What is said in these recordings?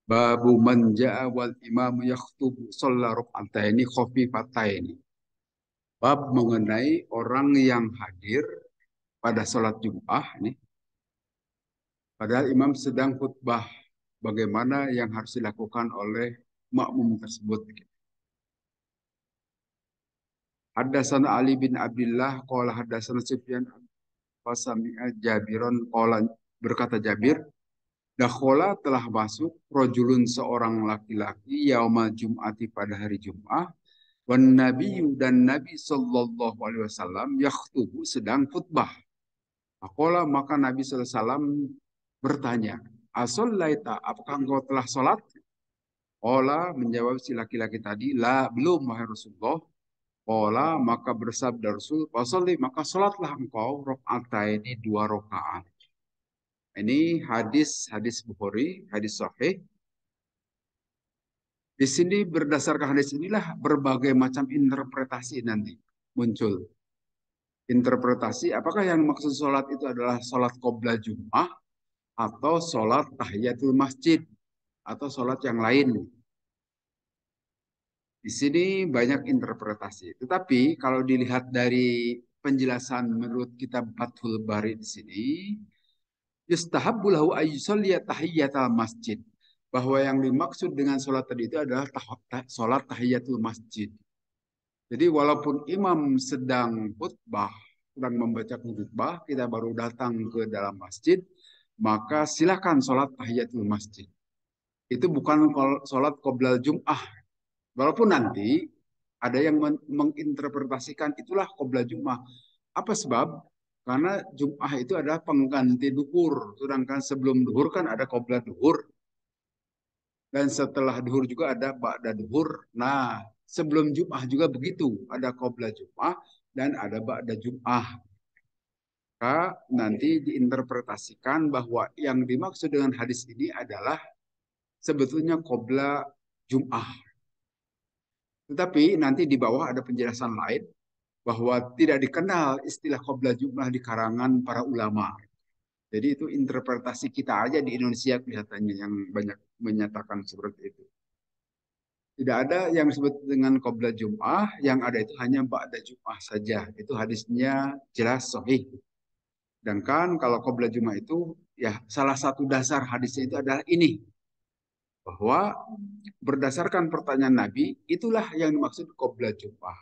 Babu man ja'a wal imamu yakhtubu shalla rak'ataini khafifataini. Bab mengenai orang yang hadir pada sholat Jum'ah nih, padahal imam sedang khutbah. Bagaimana yang harus dilakukan oleh makmum tersebut. Haddatsana Ali bin Abdullah qala haddatsana Sufyan Fasami'a Jabiron qala, berkata Jabir, dakhola telah masuk rojulun seorang laki-laki yauma Jum'ati pada hari Jum'ah, wan nabiyyu dan Nabi sallallahu alaihi wasallam yakhtubu sedang khutbah. Faqala maka Nabi sallallahu alaihi wasallam bertanya, "Asallaita, apakah engkau telah salat?" Qala menjawab si laki-laki tadi, "La, belum wahai Rasulullah." Qala maka bersabda Rasul, "Fasalli, maka salatlah engkau rakaat ini dua rakaat." Ini hadis Bukhari, hadis sahih. Di sini berdasarkan hadis inilah berbagai macam interpretasi nanti muncul. Interpretasi apakah yang maksud sholat itu adalah sholat qobla Jum'ah atau sholat tahiyatul masjid atau sholat yang lain. Di sini banyak interpretasi. Tetapi kalau dilihat dari penjelasan menurut kitab Fathul Bari di sini, yustahabbu lahu ayyusalliya tahiyatul masjid. Bahwa yang dimaksud dengan sholat tadi itu adalah sholat tahiyatul masjid. Jadi walaupun imam sedang khutbah, sedang membaca khutbah, kita baru datang ke dalam masjid, maka silakan sholat tahiyatul masjid. Itu bukan sholat qoblal Jum'ah. Walaupun nanti ada yang menginterpretasikan itulah qoblal Jum'ah. Apa sebab? Karena Jum'ah itu adalah pengganti duhur. Sedangkan sebelum duhur kan ada qoblal duhur. Dan setelah duhur juga ada ba'da duhur. Nah, sebelum Jum'ah juga begitu. Ada qoblal Jum'ah dan ada ba'da Jum'ah. Maka nanti diinterpretasikan bahwa yang dimaksud dengan hadis ini adalah sebetulnya qobla Jum'ah. Tetapi nanti di bawah ada penjelasan lain bahwa tidak dikenal istilah qobla Jum'ah di karangan para ulama. Jadi itu interpretasi kita aja di Indonesia kelihatannya yang banyak menyatakan seperti itu. Tidak ada yang disebut dengan qobla Jum'ah, yang ada itu hanya ba'da Jum'ah saja. Itu hadisnya jelas sahih. Sedangkan kalau qobla Jum'ah itu ya salah satu dasar hadisnya itu adalah ini, bahwa berdasarkan pertanyaan Nabi, itulah yang dimaksud qobla Jum'ah.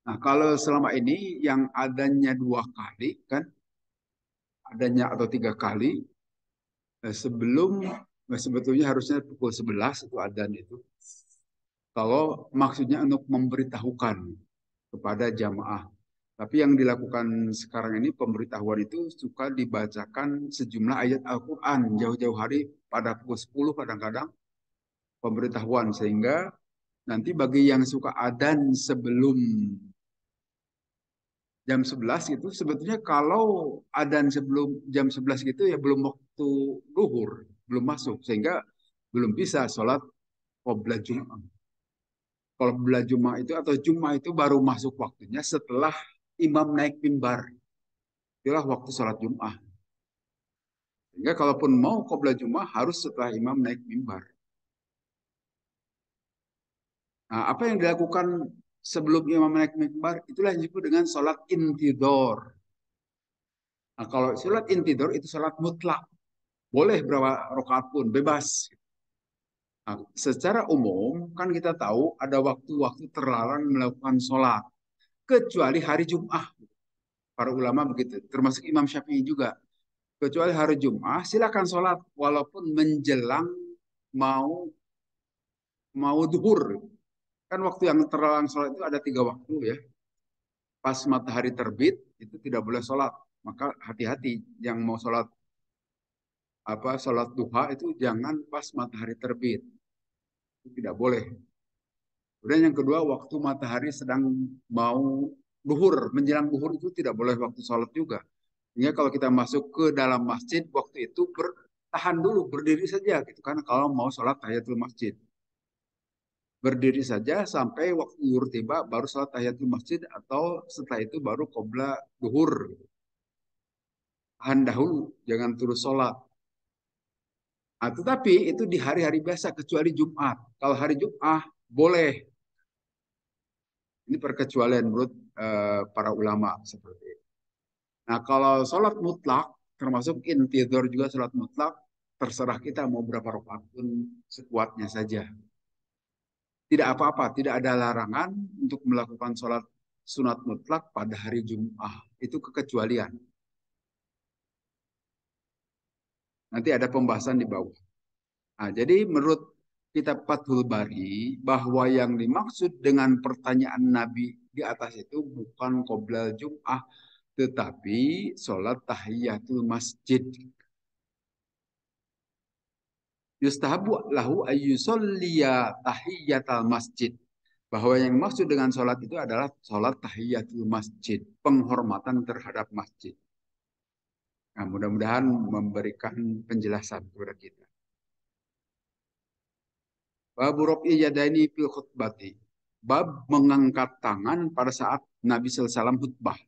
Nah, kalau selama ini yang adanya dua kali kan, adanya atau tiga kali sebelum sebetulnya harusnya pukul 11 itu adzan itu. Kalau maksudnya untuk memberitahukan kepada jamaah. Tapi yang dilakukan sekarang ini pemberitahuan itu suka dibacakan sejumlah ayat Al-Quran jauh-jauh hari pada pukul 10 kadang-kadang pemberitahuan sehingga nanti bagi yang suka adzan sebelum jam 11 gitu sebetulnya kalau adzan sebelum jam 11 gitu ya belum waktu duhur, belum masuk sehingga belum bisa sholat qobla Jum'ah. Qobla Jum'ah itu atau Jum'ah itu baru masuk waktunya setelah imam naik mimbar. Itulah waktu sholat Jum'ah. Sehingga kalaupun mau qobla Jum'ah harus setelah imam naik mimbar. Nah, apa yang dilakukan sebelum imam naik mimbar itulah yang disebut dengan sholat intidor. Nah, kalau sholat intidor itu sholat mutlak. Boleh berapa rakaat pun, bebas. Nah, secara umum kan kita tahu ada waktu-waktu terlarang melakukan sholat. Kecuali hari Jum'ah. Para ulama begitu. Termasuk Imam Syafi'i juga. Kecuali hari Jum'ah silakan sholat. Walaupun menjelang mau mau duhur. Kan waktu yang terlarang sholat itu ada tiga waktu ya. Pas matahari terbit itu tidak boleh sholat. Maka hati-hati yang mau sholat sholat duha itu jangan pas matahari terbit. Itu tidak boleh. Kemudian yang kedua, waktu matahari sedang mau duhur, menjelang duhur itu tidak boleh waktu sholat juga. Sehingga kalau kita masuk ke dalam masjid, waktu itu bertahan dulu, berdiri saja gitu kan. Kalau mau sholat tahiyatul masjid. Berdiri saja sampai waktu duhur tiba, baru sholat tahiyatul masjid atau setelah itu baru qobla duhur. Tahan dahulu, jangan terus sholat. Nah, tetapi itu di hari-hari biasa kecuali Jumat. Kalau hari Jumat boleh. Ini perkecualian menurut para ulama seperti itu. Nah, kalau sholat mutlak, termasuk intidor juga sholat mutlak, terserah kita mau berapa rakaat pun sekuatnya saja. Tidak apa-apa, tidak ada larangan untuk melakukan sholat sunat mutlak pada hari Jumat. Itu kekecualian. Nanti ada pembahasan di bawah. Nah, jadi menurut kitab Fathul Bari, bahwa yang dimaksud dengan pertanyaan Nabi di atas itu bukan qoblal Jum'ah, tetapi sholat tahiyatul masjid. Yustahabu lahu ayyusolliya tahiyatul masjid. Bahwa yang dimaksud dengan sholat itu adalah sholat tahiyatul masjid. Penghormatan terhadap masjid. Nah, mudah-mudahan memberikan penjelasan kepada kita. Babu rof'i yadaini fil khutbati. Bab mengangkat tangan pada saat Nabi SAW khutbah.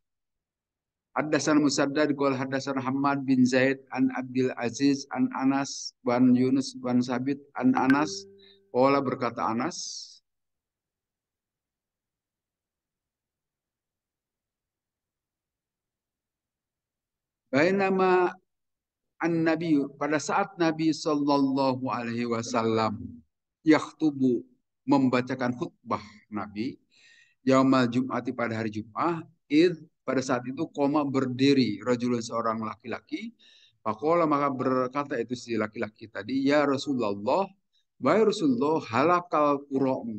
Haddasan Musaddad qala haddasan Hamad bin Zaid an Abdul Aziz an Anas ban Yunus ban Sabit an Anas qala berkata Anas bainama an Nabi pada saat Nabi sallallahu alaihi wasallam yakhtubu membacakan khutbah Nabi yaumal Jum'ati pada hari Jumat, id pada saat itu koma berdiri rajulun seorang laki-laki. Pakola maka berkata itu si laki-laki tadi, ya Rasulullah, wahai Rasulullah, halakal qura'u,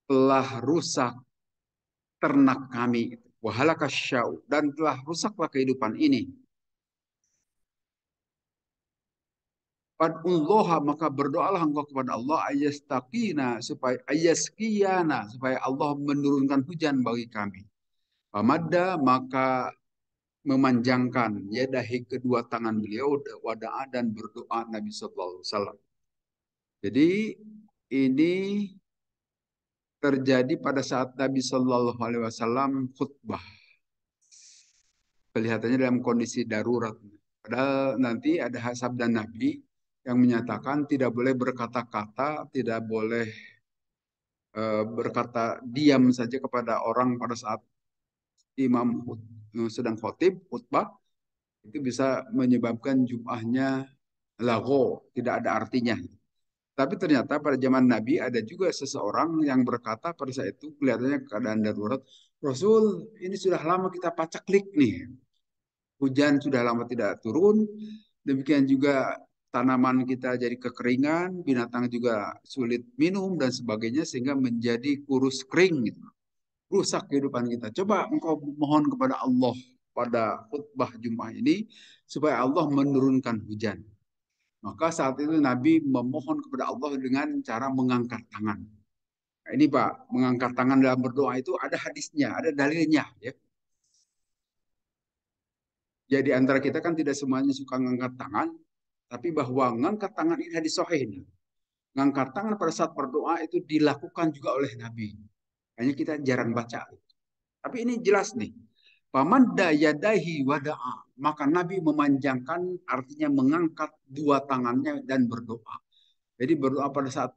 telah rusak ternak kami, wahalakas syau, dan telah rusaklah kehidupan ini. Fadullah maka berdoalah engkau kepada Allah ayaskiyana supaya Allah menurunkan hujan bagi kami. Pamadda maka memanjangkan yadahi kedua tangan beliau wada'a dan berdoa Nabi Sallallahu Alaihi Wasallam. Jadi ini terjadi pada saat Nabi Sallallahu Alaihi Wasallam khutbah. Kelihatannya dalam kondisi darurat. Padahal nanti ada sabda Nabi yang menyatakan tidak boleh berkata-kata, tidak boleh berkata diam saja kepada orang pada saat imam sedang khutbah itu bisa menyebabkan jum'ahnya lago, tidak ada artinya. Tapi ternyata pada zaman Nabi ada juga seseorang yang berkata pada saat itu kelihatannya keadaan darurat, Rasul ini sudah lama kita pacaklik nih, hujan sudah lama tidak turun, demikian juga tanaman kita jadi kekeringan, binatang juga sulit minum dan sebagainya sehingga menjadi kurus kering gitu. Rusak kehidupan kita. Coba engkau mohon kepada Allah pada khutbah Jumat ini supaya Allah menurunkan hujan. Maka saat itu Nabi memohon kepada Allah dengan cara mengangkat tangan. Nah, ini Pak, mengangkat tangan dalam berdoa itu ada hadisnya, ada dalilnya. Ya. Jadi antara kita kan tidak semuanya suka mengangkat tangan, tapi bahwa mengangkat tangan ini hadis sahih. Mengangkat tangan pada saat berdoa itu dilakukan juga oleh Nabi. Hanya kita jarang baca. Tapi ini jelas nih. Paman yadahi wada'a. Maka Nabi memanjangkan artinya mengangkat dua tangannya dan berdoa. Jadi berdoa pada saat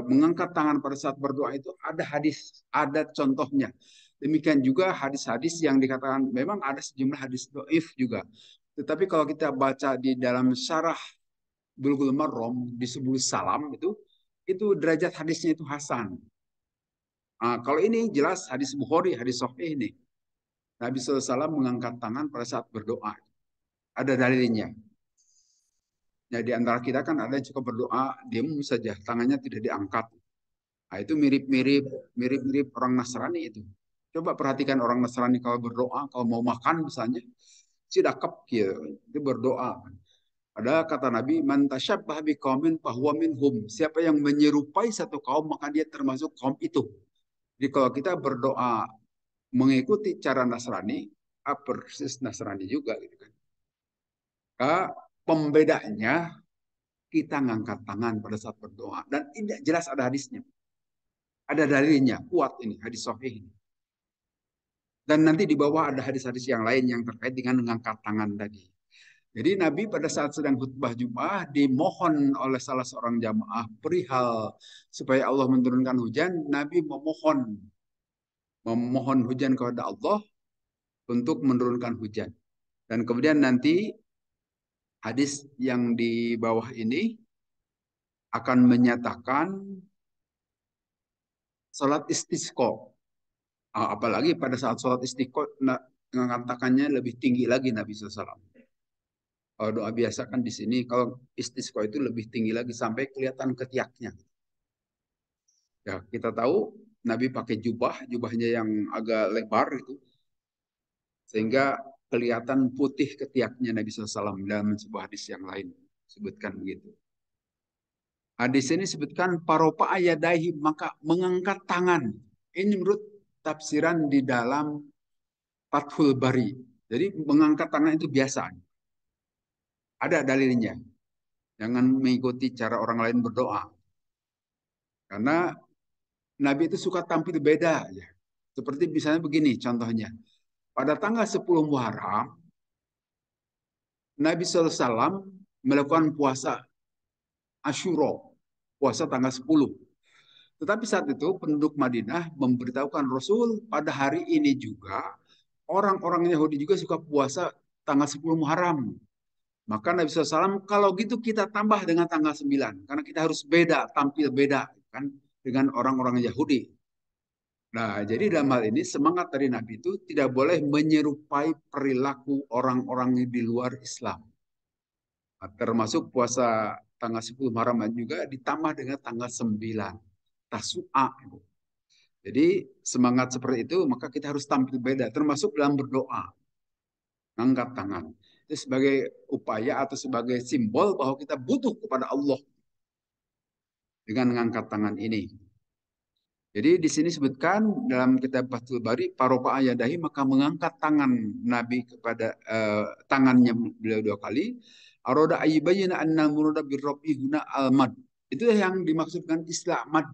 mengangkat tangan pada saat berdoa itu ada hadis, ada contohnya. Demikian juga hadis-hadis yang dikatakan memang ada sejumlah hadis doif juga. Tetapi kalau kita baca di dalam syarah Bulughul Maram disebut salam itu derajat hadisnya itu hasan. Nah, kalau ini jelas hadis Bukhari, hadis Sahih ini. Nabi SAW mengangkat tangan pada saat berdoa. Ada dalilnya. Ya, di antara kita kan ada yang suka berdoa, diam saja, tangannya tidak diangkat. Nah, itu mirip-mirip orang Nasrani itu. Coba perhatikan orang Nasrani kalau berdoa, kalau mau makan misalnya, sidakap gitu, itu berdoa. Ada kata Nabi, man tasyabbah biqaumin fahuwa minhum. Siapa yang menyerupai satu kaum maka dia termasuk kaum itu. Jadi kalau kita berdoa mengikuti cara Nasrani, persis Nasrani juga gitu kan. Pembedanya kita ngangkat tangan pada saat berdoa dan tidak jelas ada hadisnya. Ada dalilnya, kuat ini hadis sahih ini. Dan nanti di bawah ada hadis-hadis yang lain yang terkait dengan mengangkat tangan tadi. Jadi Nabi pada saat sedang khutbah Jumat dimohon oleh salah seorang jamaah perihal supaya Allah menurunkan hujan. Nabi memohon hujan kepada Allah untuk menurunkan hujan. Dan kemudian nanti hadis yang di bawah ini akan menyatakan salat istisqa. Apalagi pada saat salat istisqa mengatakannya lebih tinggi lagi Nabi SAW. Kalau doa biasa kan di sini, kalau istisqa itu lebih tinggi lagi sampai kelihatan ketiaknya. Ya, kita tahu Nabi pakai jubahnya yang agak lebar itu, sehingga kelihatan putih ketiaknya Nabi SAW dalam sebuah hadis yang lain sebutkan begitu. Hadis ini sebutkan paropa ayadahi maka mengangkat tangan. Ini menurut tafsiran di dalam Fathul Bari. Jadi mengangkat tangan itu biasa. Ada dalilnya. Jangan mengikuti cara orang lain berdoa. Karena Nabi itu suka tampil beda. Ya. Seperti misalnya begini contohnya. Pada tanggal 10 Muharram, Nabi SAW melakukan puasa Asyura. Puasa tanggal 10. Tetapi saat itu penduduk Madinah memberitahukan Rasul pada hari ini juga orang-orang Yahudi juga suka puasa tanggal 10 Muharram. Maka Nabi SAW kalau gitu kita tambah dengan tanggal 9. Karena kita harus beda, tampil beda kan dengan orang-orang Yahudi. Nah, jadi dalam hal ini semangat dari Nabi itu tidak boleh menyerupai perilaku orang-orang di luar Islam. Nah, termasuk puasa tanggal 10 Muharram juga ditambah dengan tanggal 9. Tasu'a. Jadi semangat seperti itu maka kita harus tampil beda. Termasuk dalam berdoa. Angkat tangan. Itu sebagai upaya atau sebagai simbol bahwa kita butuh kepada Allah dengan mengangkat tangan ini. Jadi di sini sebutkan dalam kitab Fathul Bari, paropa ayadahi maka mengangkat tangan Nabi kepada tangannya beliau 2 kali. Aroda ayyubayyana anna murada birrobi huna al-mad. Itu yang dimaksudkan istilah mad.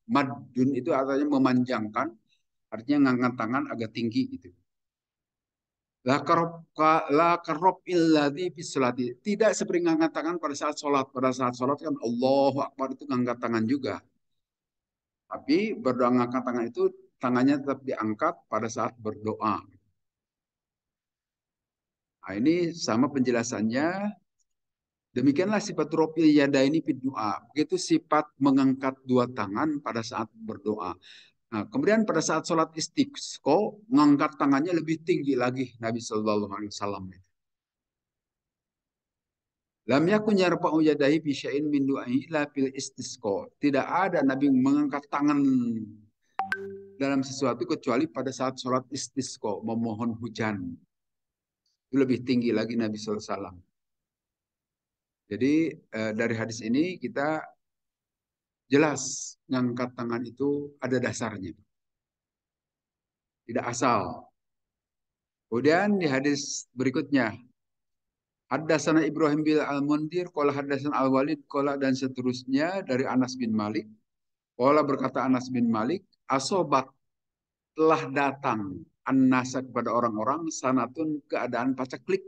Madun itu artinya memanjangkan, artinya mengangkat tangan agak tinggi gitu. La karob illadhi bisolati. Tidak seperti mengangkat tangan pada saat sholat. Pada saat sholat kan Allahu Akbar itu mengangkat tangan juga. Tapi berdoa mengangkat tangan itu tangannya tetap diangkat pada saat berdoa. Nah, ini sama penjelasannya. Demikianlah sifat rofil yada ini doa. Begitu sifat mengangkat 2 tangan pada saat berdoa. Nah, kemudian pada saat sholat istisqa, mengangkat tangannya lebih tinggi lagi Nabi Shallallahu Alaihi Wasallam. Lam yakun yarfa'u yadahi bi syai'in min du'ai illa fil istisqa. Tidak ada Nabi mengangkat tangan dalam sesuatu kecuali pada saat sholat istisqa, memohon hujan. Itu lebih tinggi lagi Nabi SAW. Jadi dari hadis ini kita jelas mengangkat tangan itu ada dasarnya. Tidak asal. Kemudian di hadis berikutnya, Haddatsana Ibrahim bin Al-Mundhir, qala haddatsana Al-Walid, qala dan seterusnya dari Anas bin Malik. Qala berkata Anas bin Malik, asobat telah datang an-nasa kepada orang-orang sanatun keadaan pacaklik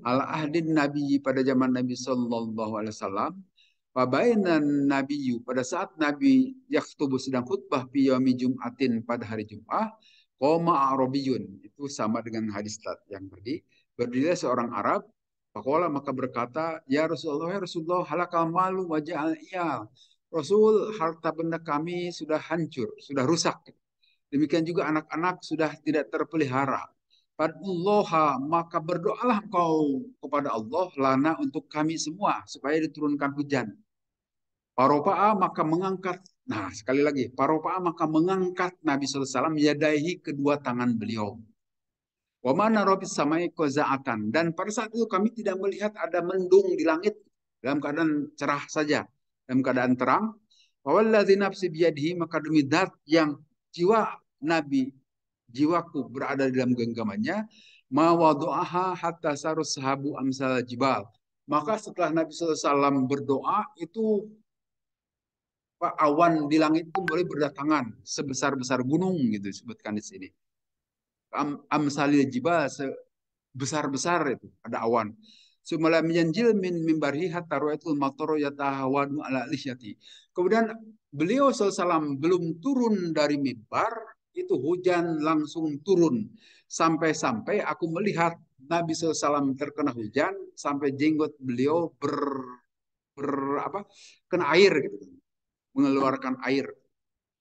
ala ahdin Nabi pada zaman Nabi sallallahu alaihi wasallam. Fabainan Nabi pada saat Nabi yaktubu sedang khutbah fi yaumi Jum'atin pada hari Jumat, qoma Arabiyun itu sama dengan hadis yang tadi. Berdirilah seorang Arab, faqala maka berkata, ya Rasulullah halakal malu wa ja'al iyal. Rasul, harta benda kami sudah hancur, sudah rusak. Demikian juga anak-anak sudah tidak terpelihara. Fadulloha maka berdoalah kau kepada Allah lana untuk kami semua supaya diturunkan hujan. Paropa'a maka mengangkat, nah sekali lagi, Paropa'a maka mengangkat Nabi SAW yadaihi kedua tangan beliau. Wa mana robis samai koza'atan. Dan pada saat itu kami tidak melihat ada mendung di langit dalam keadaan cerah saja, dalam keadaan terang. Wawalladzi nafsi biyadihi maka demi zat yang jiwa Nabi, jiwaku berada di dalam genggamannya, ma wadu'aha hatta sarus sahabu amsal jibal. Maka setelah Nabi SAW berdoa itu awan di langit itu mulai berdatangan sebesar-besar gunung gitu disebutkan di sini. Amsalil jibal sebesar-besar itu ada awan. Sumalam yanjil min mimbarhi hatta ra'aitul matara yatahawanu ala lihyati. Kemudian beliau SAW belum turun dari mimbar, itu hujan langsung turun. Sampai-sampai aku melihat Nabi SAW terkena hujan sampai jenggot beliau ber apa kena air gitu, mengeluarkan air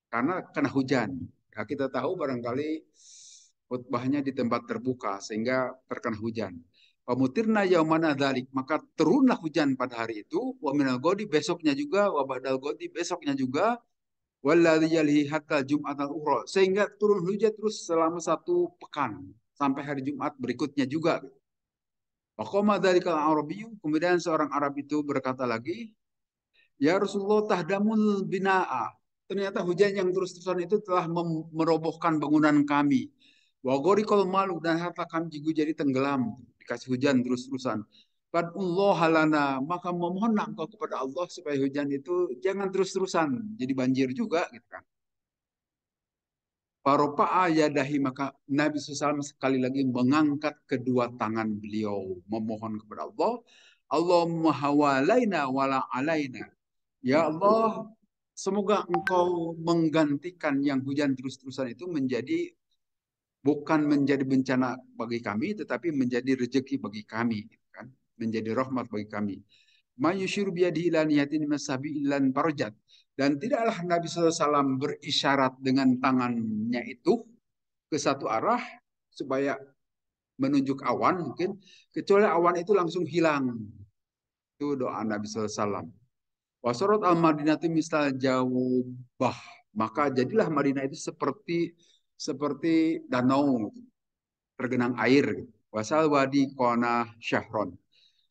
karena kena hujan. Nah, kita tahu barangkali khutbahnya di tempat terbuka sehingga terkena hujan. Pamutirna yaumana dzalik, maka turunlah hujan pada hari itu, wa minal godi besoknya juga, wa ba'dal godi besoknya juga, walladzi yalihi hatta jum'atal ukhra, sehingga turun hujan terus selama 1 pekan sampai hari Jumat berikutnya juga. Waqama dzalikal arabiyyu, kemudian seorang Arab itu berkata lagi, ya Rasulullah tahdamul bina'a. Ternyata hujan yang terus-terusan itu telah merobohkan bangunan kami. Wa ghariqal malu, dan harta kami juga jadi tenggelam. Dikasih hujan terus-terusan. Fadullah halana, maka memohonlah engkau kepada Allah supaya hujan itu jangan terus-terusan. Jadi banjir juga gitu kan. Faropa'a yadahi, maka Nabi SAW sekali lagi mengangkat kedua tangan beliau. Memohon kepada Allah. Allahumma hawalaina wala alaina. Ya Allah, semoga engkau menggantikan yang hujan terus-terusan itu menjadi, bukan menjadi bencana bagi kami, tetapi menjadi rezeki bagi kami, gitu kan? Menjadi rahmat bagi kami. Mayushiru biyadihi ila niyatin masabi ilan parjat. Dan tidaklah Nabi SAW berisyarat dengan tangannya itu ke satu arah supaya menunjuk awan mungkin, kecuali awan itu langsung hilang. Itu doa Nabi SAW. Wasorot al-Madinah itu misal jawbah, maka jadilah Madinah itu seperti danau tergenang air. Wasal wadi kona syahron.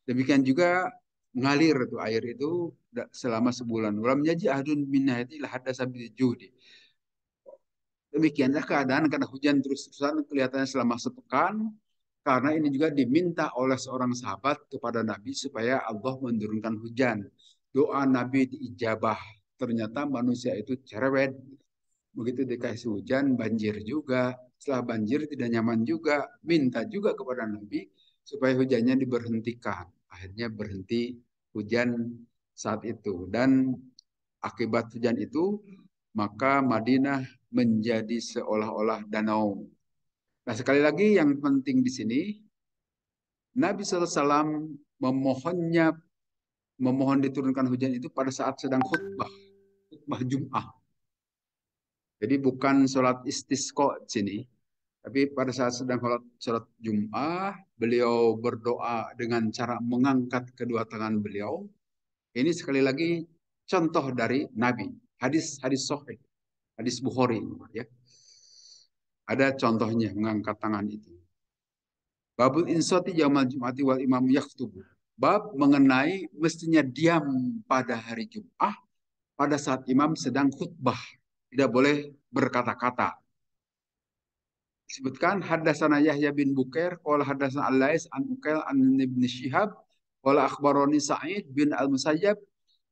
Demikian juga ngalir tuh air itu selama sebulan. Walam yaji ahdun minnahati lahadasa judi. Demikianlah keadaan karena hujan terus-terusan kelihatannya selama 1 pekan. Karena ini juga diminta oleh seorang sahabat kepada Nabi supaya Allah menurunkan hujan. Doa Nabi diijabah. Ternyata manusia itu cerewet. Begitu dikasih hujan, banjir juga. Setelah banjir tidak nyaman juga. Minta juga kepada Nabi supaya hujannya diberhentikan. Akhirnya berhenti hujan saat itu. Dan akibat hujan itu, maka Madinah menjadi seolah-olah danau. Nah, sekali lagi yang penting di sini, Nabi SAW memohon diturunkan hujan itu pada saat sedang khutbah Jum'ah. Jadi bukan sholat istisqa di sini, tapi pada saat sedang sholat Jum'ah, beliau berdoa dengan cara mengangkat kedua tangan beliau. Ini sekali lagi contoh dari Nabi. Hadis sahih, hadis Bukhari, ya. Ada contohnya mengangkat tangan itu. Babul insati yaumal jum'ati wal imam yaktubu. Bab mengenai mestinya diam pada hari Jum'ah pada saat imam sedang khutbah. Tidak boleh berkata-kata. Disebutkan haddatsana Yahya bin Bukair qala haddatsana Al-Lais an Ukail an Ibn Shihab qala akhbarani Sa'id bin Al-Musayyab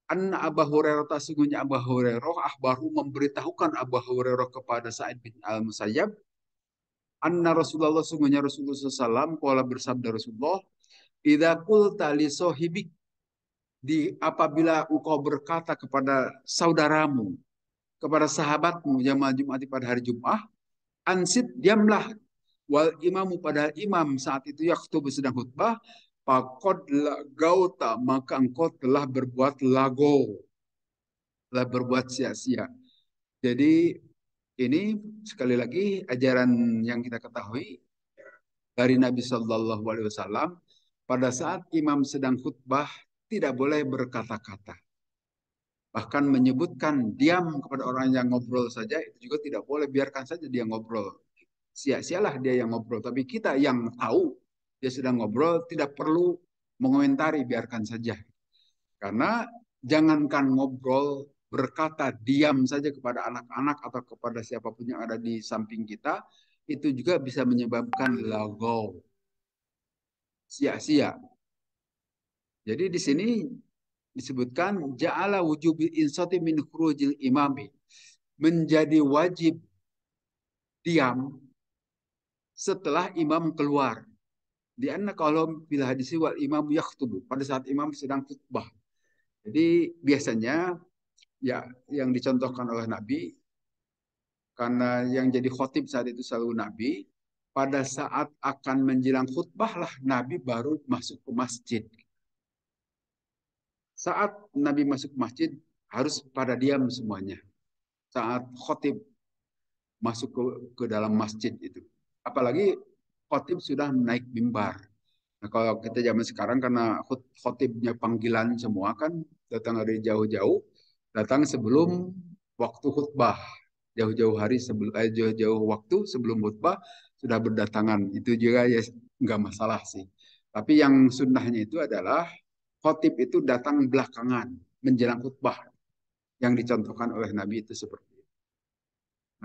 anna Abu Hurairah, sesungguhnya Abu Hurairah akhbaru memberitahukan Abu Hurairah kepada Sa'id bin Al-Musayyab anna Rasulullah, sesungguhnya Rasulullah SAW qala, bersabda Rasulullah, idza qulta li sahibik, apabila engkau berkata kepada saudaramu, kepada sahabatmu yang Jum'ati pada hari Jum'ah, ansit, diamlah, wal imamu, pada imam saat itu yakhtub, sedang khutbah, faqad lagauta, maka engkau telah berbuat lago, telah berbuat sia-sia. Jadi ini sekali lagi ajaran yang kita ketahui dari Nabi Shallallahu Alaihi Wasallam, pada saat imam sedang khutbah tidak boleh berkata-kata. Bahkan menyebutkan diam kepada orang yang ngobrol saja itu juga tidak boleh, biarkan saja dia ngobrol. Sia-sialah dia yang ngobrol. Tapi kita yang tahu dia sedang ngobrol tidak perlu mengomentari, biarkan saja. Karena jangankan ngobrol, berkata diam saja kepada anak-anak atau kepada siapapun yang ada di samping kita, itu juga bisa menyebabkan lagow, sia-sia. Jadi di sini disebutkan ja'ala wujubil insati min khurujil imami, menjadi wajib diam setelah imam keluar. Di anna kalau bila hadis wal imam yaktubu pada saat imam sedang khutbah. Jadi biasanya ya yang dicontohkan oleh Nabi karena yang jadi khotib saat itu selalu Nabi. Pada saat akan menjelang khutbah lah Nabi baru masuk ke masjid. Saat Nabi masuk ke masjid harus pada diam semuanya. Saat khotib masuk ke dalam masjid itu. Apalagi khotib sudah naik mimbar. Nah, kalau kita zaman sekarang karena khotibnya panggilan semua kan datang dari jauh-jauh, datang sebelum waktu khutbah. Jauh-jauh hari sebelum jauh-jauh waktu sebelum khutbah sudah berdatangan. Itu juga ya nggak masalah sih. Tapi yang sunnahnya itu adalah khotib itu datang belakangan menjelang khutbah yang dicontohkan oleh Nabi itu seperti itu.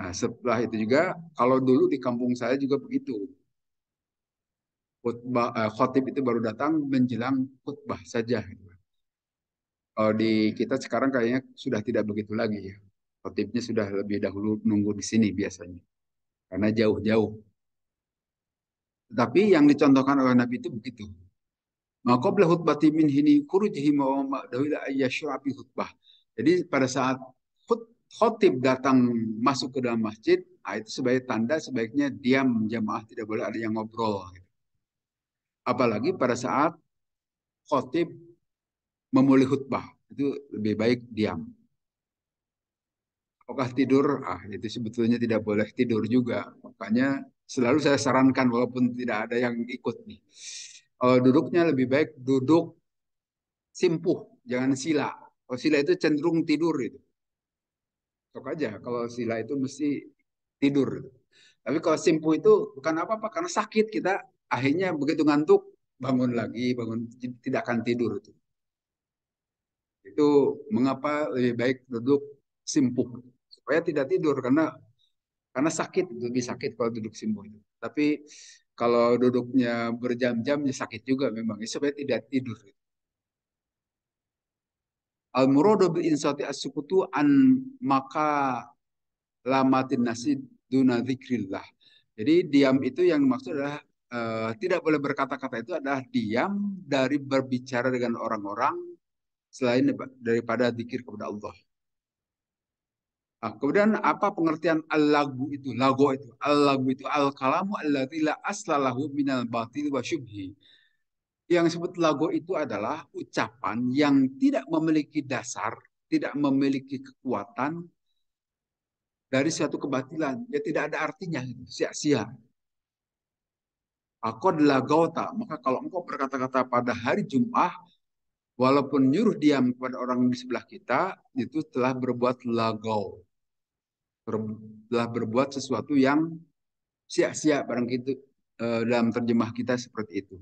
Nah, setelah itu juga kalau dulu di kampung saya juga begitu. Khotib itu baru datang menjelang khutbah saja. Kalau di kita sekarang kayaknya sudah tidak begitu lagi ya. Khotibnya sudah lebih dahulu nunggu di sini biasanya karena jauh-jauh. Tapi yang dicontohkan oleh Nabi itu begitu. Maka qabla khutbati min hini kurujihi ma dawila ayyashrabi khutbah. Jadi pada saat khotib datang masuk ke dalam masjid, itu sebagai tanda sebaiknya diam jamaah tidak boleh ada yang ngobrol. Apalagi pada saat khotib memulai khutbah itu lebih baik diam. Apakah tidur? Itu sebetulnya tidak boleh tidur juga. Makanya selalu saya sarankan walaupun tidak ada yang ikut nih. Duduknya lebih baik duduk simpuh, jangan sila. Kalau sila itu cenderung tidur itu. Sok aja kalau sila itu mesti tidur. Tapi kalau simpuh itu bukan apa-apa karena sakit kita akhirnya begitu ngantuk bangun lagi, bangun tidak akan tidur itu. Itu mengapa lebih baik duduk simpuh supaya tidak tidur karena sakit lebih sakit kalau duduk simpuh itu. Tapi kalau duduknya berjam-jam ya sakit juga memang ya, supaya tidak tidur. Al muradu bil insati as-sukutu an maka lamatin nasi duna zikrillah. Jadi diam itu yang maksud adalah tidak boleh berkata-kata itu adalah diam dari berbicara dengan orang-orang selain daripada zikir kepada Allah. Kemudian apa pengertian al-lagu itu? Lagu itu. Al-lagu itu al-kalamu alladzi la aslalahu minal batil wa syubhi. Yang disebut lagu itu adalah ucapan yang tidak memiliki dasar, tidak memiliki kekuatan dari suatu kebatilan. Ya tidak ada artinya, sia-sia. Aku adalah gauta. Maka kalau engkau berkata-kata pada hari Jum'ah, walaupun nyuruh diam kepada orang di sebelah kita, itu telah berbuat lagau. Telah berbuat sesuatu yang sia-sia barang itu dalam terjemah kita seperti itu.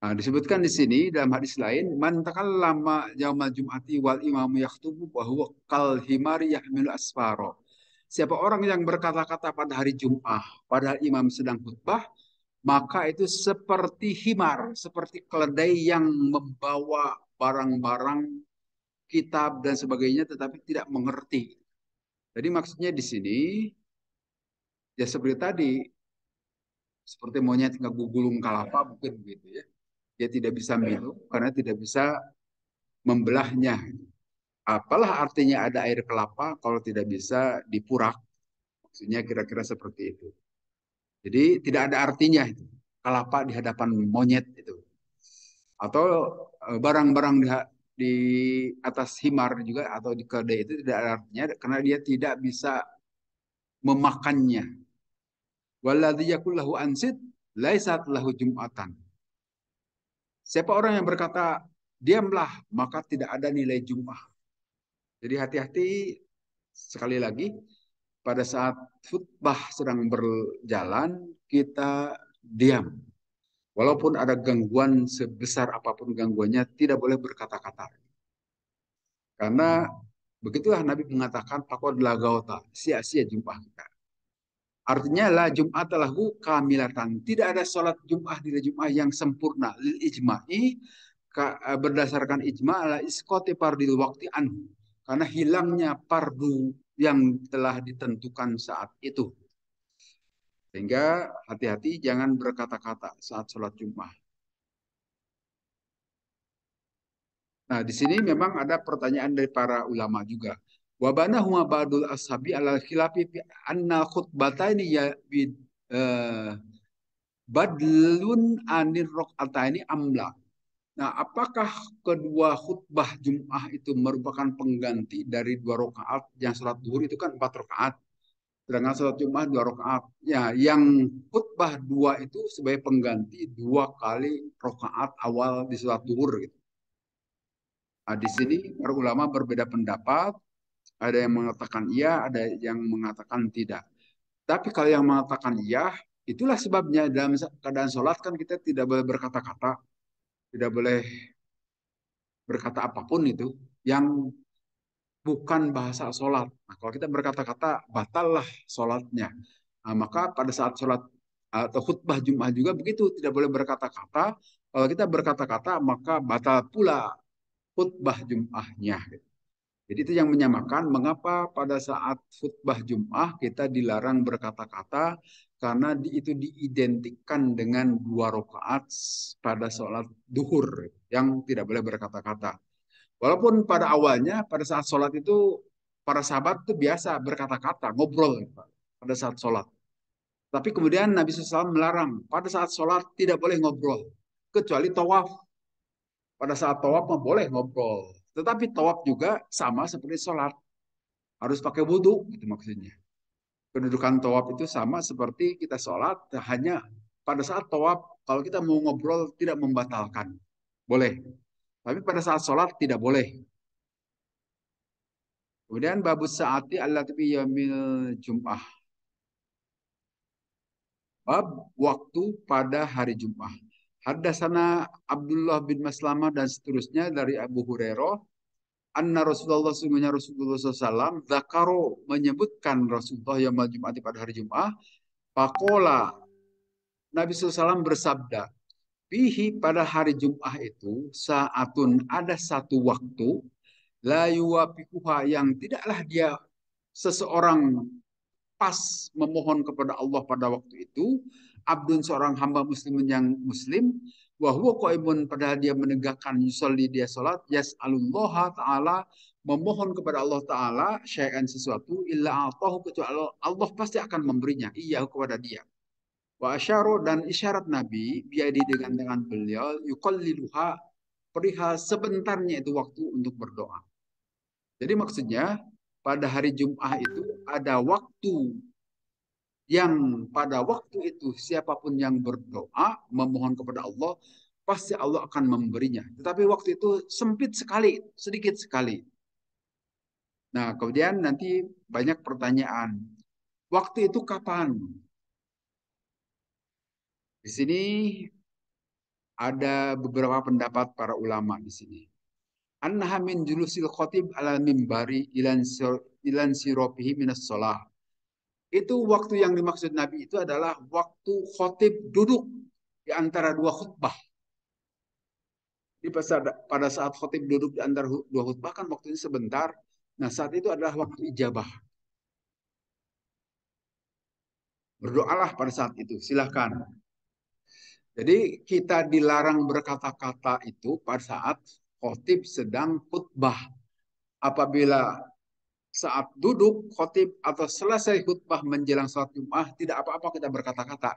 Nah, disebutkan di sini dalam hadis lain, man takallama yaumal jum'ati wal imamu yaktubu wa huwa kal himari yahmilu asfaro. Siapa orang yang berkata-kata pada hari Jum'ah, pada imam sedang khutbah, maka itu seperti himar, seperti keledai yang membawa barang-barang kitab dan sebagainya tetapi tidak mengerti. Jadi maksudnya di sini ya seperti tadi, seperti monyet ngegulung kelapa mungkin begitu ya. Dia tidak bisa minum karena tidak bisa membelahnya. Apalah artinya ada air kelapa kalau tidak bisa dipurak? Maksudnya kira-kira seperti itu. Jadi tidak ada artinya itu. Kelapa di hadapan monyet itu. Atau barang-barang di atas himar juga atau di keledai itu tidak ada artinya karena dia tidak bisa memakannya. Walladzi yakullahu ansid laisat lahu jum'atan. Siapa orang yang berkata diamlah maka tidak ada nilai Jum'ah. Jadi hati-hati sekali lagi pada saat khutbah sedang berjalan kita diam. Walaupun ada gangguan sebesar apapun gangguannya tidak boleh berkata-kata. Karena begitulah Nabi mengatakan takut lagauta, sia-sia jumpa kita. Artinya la Jum'at lahu kamilatan. Tidak ada sholat Jum'ah di Jum'ah yang sempurna. Lil ijma'i berdasarkan ijma' ala iskoti pardil waktu anhu. Karena hilangnya pardu yang telah ditentukan saat itu. Sehingga hati-hati jangan berkata-kata saat sholat Jumat. Nah, di sini memang ada pertanyaan dari para ulama juga. Wabana huma ba'dul ashabi ala khilafi fi anna khutbataini ya bid badlun anir rok'ataini amla. Nah, apakah kedua khutbah Jum'ah itu merupakan pengganti dari 2 rakaat? Yang sholat duhur itu kan 4 rakaat. Sedangkan sholat Jum'ah 2 rakaat. Ya, yang khutbah 2 itu sebagai pengganti 2 kali rakaat awal di sholat duhur. Gitu. Nah, di sini para ulama berbeda pendapat. Ada yang mengatakan iya, ada yang mengatakan tidak. Tapi kalau yang mengatakan iya, itulah sebabnya dalam keadaan sholat kan kita tidak boleh berkata-kata, tidak boleh berkata apapun itu yang bukan bahasa sholat. Nah, kalau kita berkata-kata, batallah sholatnya. Nah, maka pada saat sholat atau khutbah Jum'ah juga begitu, tidak boleh berkata-kata. Kalau kita berkata-kata, maka batal pula khutbah Jum'ahnya. Jadi itu yang menyamakan mengapa pada saat khutbah Jum'ah kita dilarang berkata-kata karena itu diidentikan dengan 2 rakaat pada sholat duhur yang tidak boleh berkata-kata. Walaupun pada awalnya pada saat sholat itu para sahabat itu biasa berkata-kata, ngobrol pada saat sholat. Tapi kemudian Nabi SAW melarang pada saat sholat tidak boleh ngobrol kecuali tawaf. Pada saat tawaf boleh ngobrol. Tetapi tawaf juga sama seperti sholat. Harus pakai wudhu, itu maksudnya. Kedudukan tawaf itu sama seperti kita sholat, hanya pada saat tawaf, kalau kita mau ngobrol tidak membatalkan. Boleh. Tapi pada saat sholat tidak boleh. Kemudian babus saati allati yaumil Jum'ah. Bab waktu pada hari Jum'ah. Haddatsana Abdullah bin Maslamah dan seterusnya dari Abu Hurairah. Anna Rasulullah sungguhnya Rasulullah SAW zakaro menyebutkan Rasulullah yang Jumat pada hari Jumat. Pakola Nabi SAW bersabda, Pihi pada hari Jumat itu saatun ada satu waktu la yuwafikuha yang tidaklah dia seseorang pas memohon kepada Allah pada waktu itu, abdun seorang hamba muslim yang muslim, wahwa qaimun padahal dia menegakkan yusolli dia salat, yas'alullah ta'ala memohon kepada Allah Ta'ala syai'an sesuatu, illa atahu kecuali Allah pasti akan memberinya, iya kepada dia. Wa asyaro dan isyarat Nabi, biadi dengan tangan beliau, yuqalliluha perihal sebentarnya itu waktu untuk berdoa. Jadi maksudnya pada hari Jum'ah itu ada waktu yang pada waktu itu siapapun yang berdoa memohon kepada Allah pasti Allah akan memberinya. Tetapi waktu itu sempit sekali, sedikit sekali. Nah, kemudian nanti banyak pertanyaan. Waktu itu kapan? Di sini ada beberapa pendapat para ulama di sini. Annaha min julusil khotib ala mimbari ilan siropihi minas sholah. Itu waktu yang dimaksud Nabi itu adalah waktu khotib duduk di antara 2 khutbah. Jadi pada saat khotib duduk di antara 2 khutbah kan waktunya sebentar. Nah saat itu adalah waktu ijabah. Berdoalah pada saat itu, silahkan. Jadi kita dilarang berkata-kata itu pada saat khotib sedang khutbah. Apabila saat duduk khotib atau selesai khutbah menjelang salat Jumat, tidak apa-apa kita berkata-kata.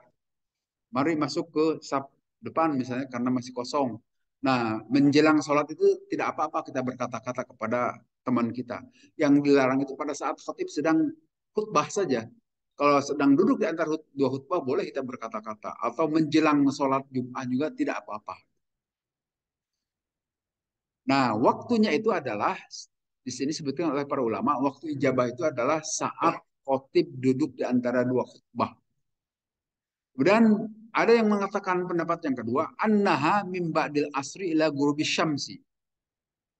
Mari masuk ke saf depan misalnya karena masih kosong. Nah, menjelang sholat itu tidak apa-apa kita berkata-kata kepada teman kita. Yang dilarang itu pada saat khatib sedang khutbah saja. Kalau sedang duduk di antara 2 khutbah boleh kita berkata-kata. Atau menjelang sholat Jumat juga tidak apa-apa. Nah, waktunya itu adalah di sini sebutkan oleh para ulama, waktu ijabah itu adalah saat khatib duduk di antara 2 khutbah. Kemudian ada yang mengatakan pendapat yang kedua, annaha min ba'dil asri ila ghurubi syamsi.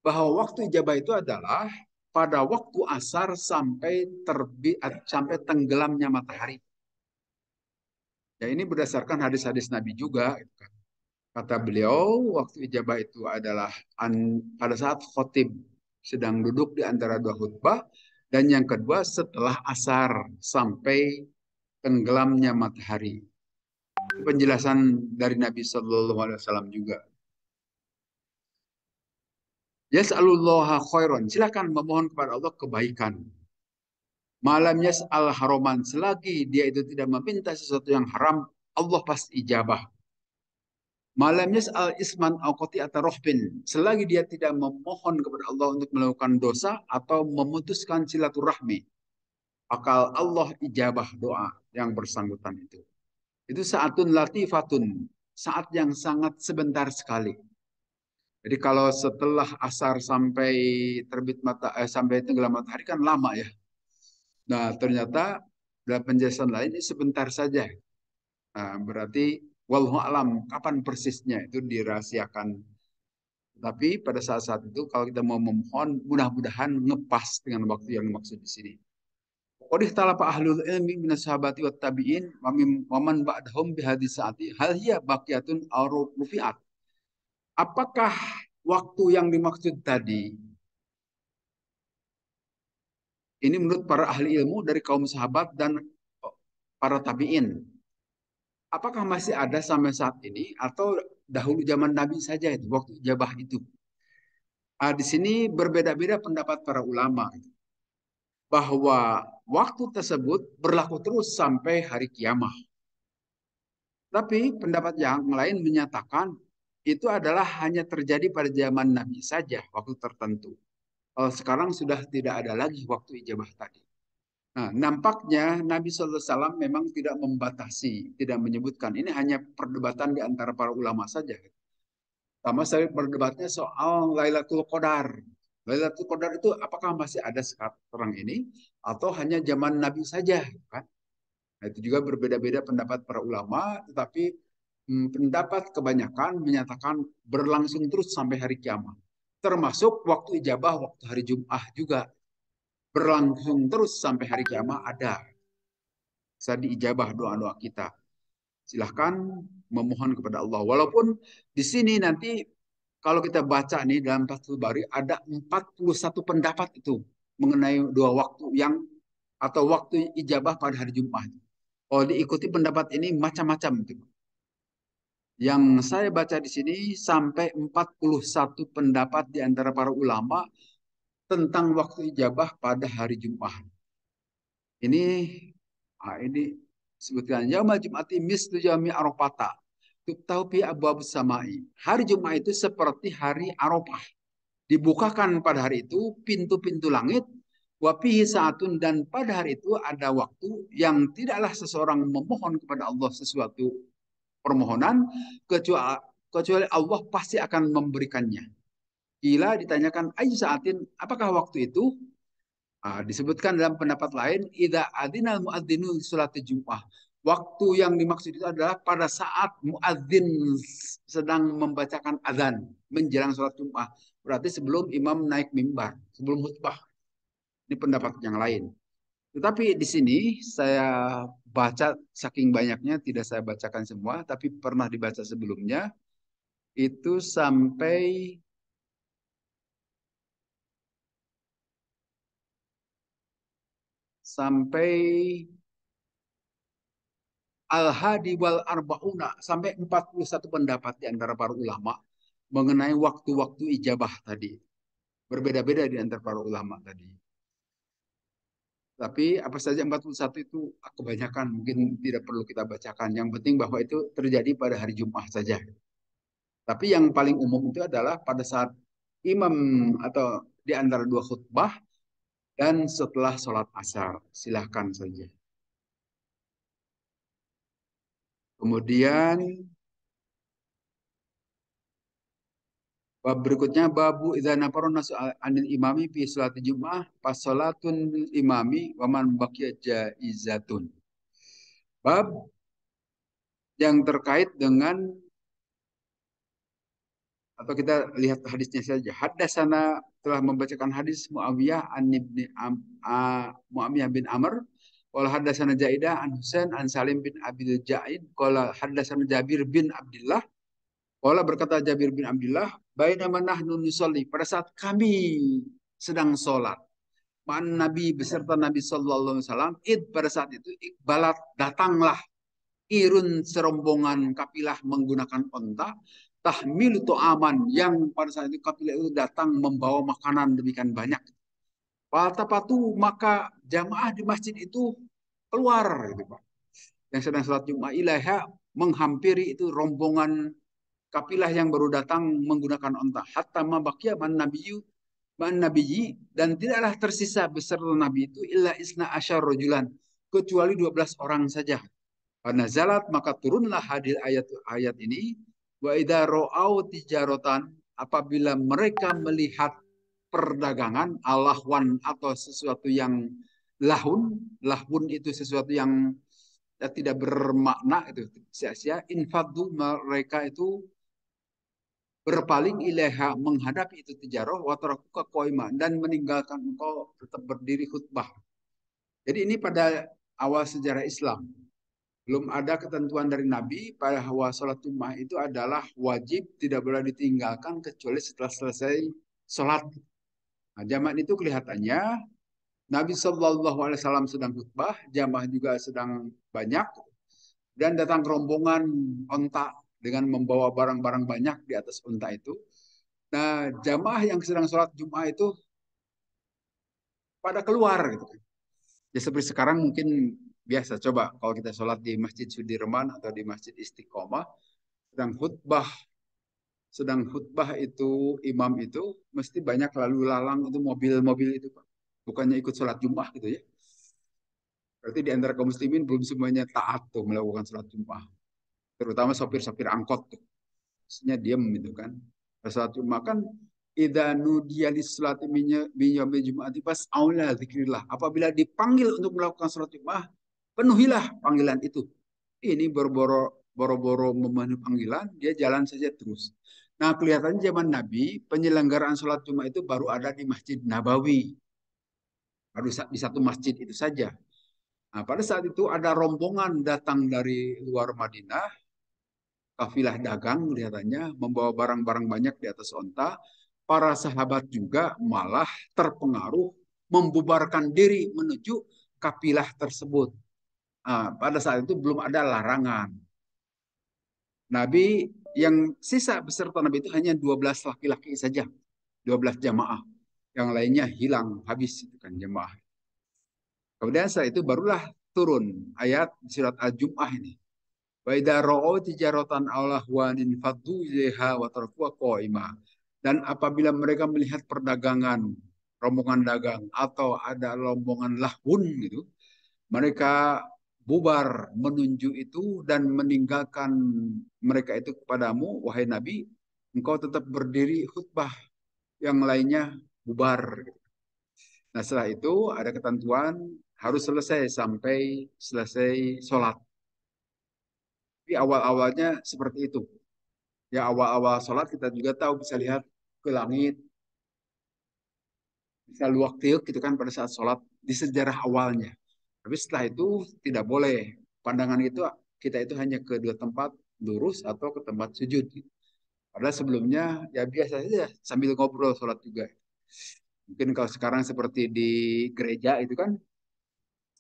Bahwa waktu ijabah itu adalah pada waktu asar sampai terbit sampai tenggelamnya matahari. Ya ini berdasarkan hadis-hadis Nabi juga. Kata beliau, waktu ijabah itu adalah pada saat khotib sedang duduk di antara 2 khutbah. Dan yang kedua setelah asar sampai tenggelamnya matahari. Itu penjelasan dari Nabi Shallallahu Alaihi Wasallam juga. Yas'alullaha khairan. Silakan memohon kepada Allah kebaikan. Malam yas'al haroman. Selagi dia itu tidak meminta sesuatu yang haram, Allah pasti ijabah. Malam yas'al isman awqati atau rohbin. Selagi dia tidak memohon kepada Allah untuk melakukan dosa atau memutuskan silaturahmi, akal Allah ijabah doa yang bersangkutan itu. Itu saatun latifatun. Saat yang sangat sebentar sekali. Jadi kalau setelah asar sampai sampai tenggelam matahari kan lama ya. Nah, ternyata dalam penjelasan lain ini sebentar saja. Nah, berarti wallahu alam kapan persisnya itu dirahasiakan. Tapi pada saat-saat itu kalau kita mau memohon mudah-mudahan ngepas dengan waktu yang dimaksud di sini. Qad ikhtalafa ahlul ilmi minas sahabati wat tabi'in wa man ba'dahum bi hadis saati hal hiya baqiyatun aw rufi'at. Apakah waktu yang dimaksud tadi ini menurut para ahli ilmu dari kaum sahabat dan para tabi'in. Apakah masih ada sampai saat ini atau dahulu zaman Nabi saja itu waktu ijabah itu? Di sini berbeda-beda pendapat para ulama bahwa waktu tersebut berlaku terus sampai hari kiamat. Tapi pendapat yang lain menyatakan itu adalah hanya terjadi pada zaman Nabi saja waktu tertentu. Kalau sekarang sudah tidak ada lagi waktu ijabah tadi. Nah, nampaknya Nabi SAW memang tidak membatasi, tidak menyebutkan. Ini hanya perdebatan di antara para ulama saja. Sama saya berdebatnya soal Lailatul Qadar. Lailatul Qadar itu apakah masih ada sekarang ini atau hanya zaman Nabi saja, kan? Nah, itu juga berbeda-beda pendapat para ulama, tetapi pendapat kebanyakan menyatakan berlangsung terus sampai hari kiamat. Termasuk waktu ijabah, waktu hari Jum'ah juga berlangsung terus sampai hari kiamat ada. Bisa diijabah doa-doa kita. Silahkan memohon kepada Allah. Walaupun di sini nanti kalau kita baca nih dalam Fathul Bari ada 41 pendapat itu mengenai dua waktu yang atau waktu ijabah pada hari Jumat. Oh, diikuti pendapat ini macam-macam gitu. Yang saya baca di sini sampai 41 pendapat di antara para ulama tentang waktu ijabah pada hari Jumat. Ini sebutkan yaumul jum'ati mislu yaumi arafata. Tuftahu fi abwabus samai. Hari Jumat itu seperti hari Arafah. Dibukakan pada hari itu pintu-pintu langit. Wapihi saatun dan pada hari itu ada waktu yang tidaklah seseorang memohon kepada Allah sesuatu permohonan kecuali Allah pasti akan memberikannya. Gila ditanyakan ayu saatin apakah waktu itu? Disebutkan dalam pendapat lain, idza adinal muadzinu salat Jumat. Waktu yang dimaksud itu adalah pada saat muadzin sedang membacakan azan menjelang salat Jumat. Berarti sebelum imam naik mimbar, sebelum khutbah. Ini pendapat yang lain. Tetapi di sini saya baca saking banyaknya tidak saya bacakan semua, tapi pernah dibaca sebelumnya itu sampai Al-Hadi wal Arba'una sampai 41 pendapat di antara para ulama mengenai waktu-waktu ijabah tadi. Berbeda-beda di antara para ulama tadi. Tapi apa saja 41 itu kebanyakan mungkin tidak perlu kita bacakan. Yang penting bahwa itu terjadi pada hari Jumat saja. Tapi yang paling umum itu adalah pada saat imam atau di antara dua khutbah dan setelah sholat asar. Silahkan saja. Kemudian bab berikutnya babu idza nafaru nasu anil imami fi salati jum'ah pas salatun imami wa man baqiya jaizatun. Bab yang terkait dengan atau kita lihat hadisnya saja. Haddatsana telah membacakan hadis Muawiyah Muawiyah bin Amr qala haddatsana Jaidah an Husain an Salim bin Abil Jaid qala haddatsana Jabir bin Abdullah qala berkata Jabir bin Abdullah bainama nahnu nusalli pada saat kami sedang sholat ma'an Nabi beserta Nabi Sallallahu Alaihi Wasallam. Id pada saat itu ikbalat datanglah irun serombongan kapilah menggunakan onta tahmil itu aman yang pada saat itu kapilah itu datang membawa makanan demikian banyak. Waltapatu maka jamaah di masjid itu keluar gitu Pak. Yang sedang sholat Jumat ilaiha menghampiri itu rombongan kapilah yang baru datang menggunakan onta. Hatta mabakia man nabiyyi dan tidaklah tersisa beserta nabi itu illa isna asyar rojulan kecuali 12 orang saja. Nazalat maka turunlah hadir ayat ini wa idza ra'au tijaratan apabila mereka melihat perdagangan alahwan atau sesuatu yang lahun itu sesuatu yang tidak bermakna itu sia-sia infadu mereka itu berpaling ilaha menghadapi itu tijarah watarakuka qaima dan meninggalkan engkau tetap berdiri khutbah. Jadi ini pada awal sejarah Islam. Belum ada ketentuan dari Nabi pada bahwa sholat Jumat itu adalah wajib tidak boleh ditinggalkan kecuali setelah selesai sholat. Nah, zaman itu kelihatannya Nabi Shallallahu Alaihi Wasallam sedang khutbah, jamaah juga sedang banyak dan datang rombongan onta dengan membawa barang-barang banyak di atas onta itu. Nah, jamaah yang sedang sholat Jumat itu pada keluar gitu kan. Ya seperti sekarang mungkin biasa coba kalau kita sholat di Masjid Sudirman atau di Masjid Istiqomah sedang khutbah itu imam itu mesti banyak lalu lalang itu mobil-mobil itu Pak. Bukannya ikut sholat Jumat gitu ya. Berarti di antara kaum muslimin belum semuanya taat tuh melakukan sholat Jumat. Terutama sopir-sopir angkot tuh. Maksudnya diem itu kan. Sholat Jumat kan idza nudiya lis-salati min yaumil jumu'ati fas'aula dzikrillah. Apabila dipanggil untuk melakukan sholat Jumat, penuhilah panggilan itu. Ini boro-boro memenuhi panggilan, dia jalan saja terus. Nah, kelihatannya zaman Nabi, penyelenggaraan sholat Jumat itu baru ada di Masjid Nabawi. Baru di satu masjid itu saja. Nah, pada saat itu ada rombongan datang dari luar Madinah, kafilah dagang kelihatannya, membawa barang-barang banyak di atas onta. Para sahabat juga malah terpengaruh, membubarkan diri menuju kafilah tersebut. Nah, pada saat itu belum ada larangan. Nabi yang sisa beserta Nabi itu hanya 12 laki-laki saja, 12 jamaah. Yang lainnya hilang, habis itu kan jamaah. Kemudian setelah itu barulah turun ayat surat Al-Jum'ah ini. Wa idza ra'au tijaratan aw lahwanin faddu ilaiha wa tarkuha qa'ima. Dan apabila mereka melihat perdagangan, rombongan dagang atau ada rombongan lahun gitu, mereka bubar menuju itu dan meninggalkan mereka itu kepadamu, wahai Nabi, engkau tetap berdiri khutbah, yang lainnya bubar. Nah setelah itu ada ketentuan harus selesai sampai selesai sholat. Tapi awal-awalnya seperti itu. Ya awal-awal sholat kita juga tahu bisa lihat ke langit, bisa luak tiuk gitu kan pada saat sholat di sejarah awalnya. Tapi setelah itu tidak boleh. Pandangan itu kita itu hanya ke dua tempat lurus atau ke tempat sujud. Padahal sebelumnya ya biasa saja sambil ngobrol sholat juga. Mungkin kalau sekarang seperti di gereja itu kan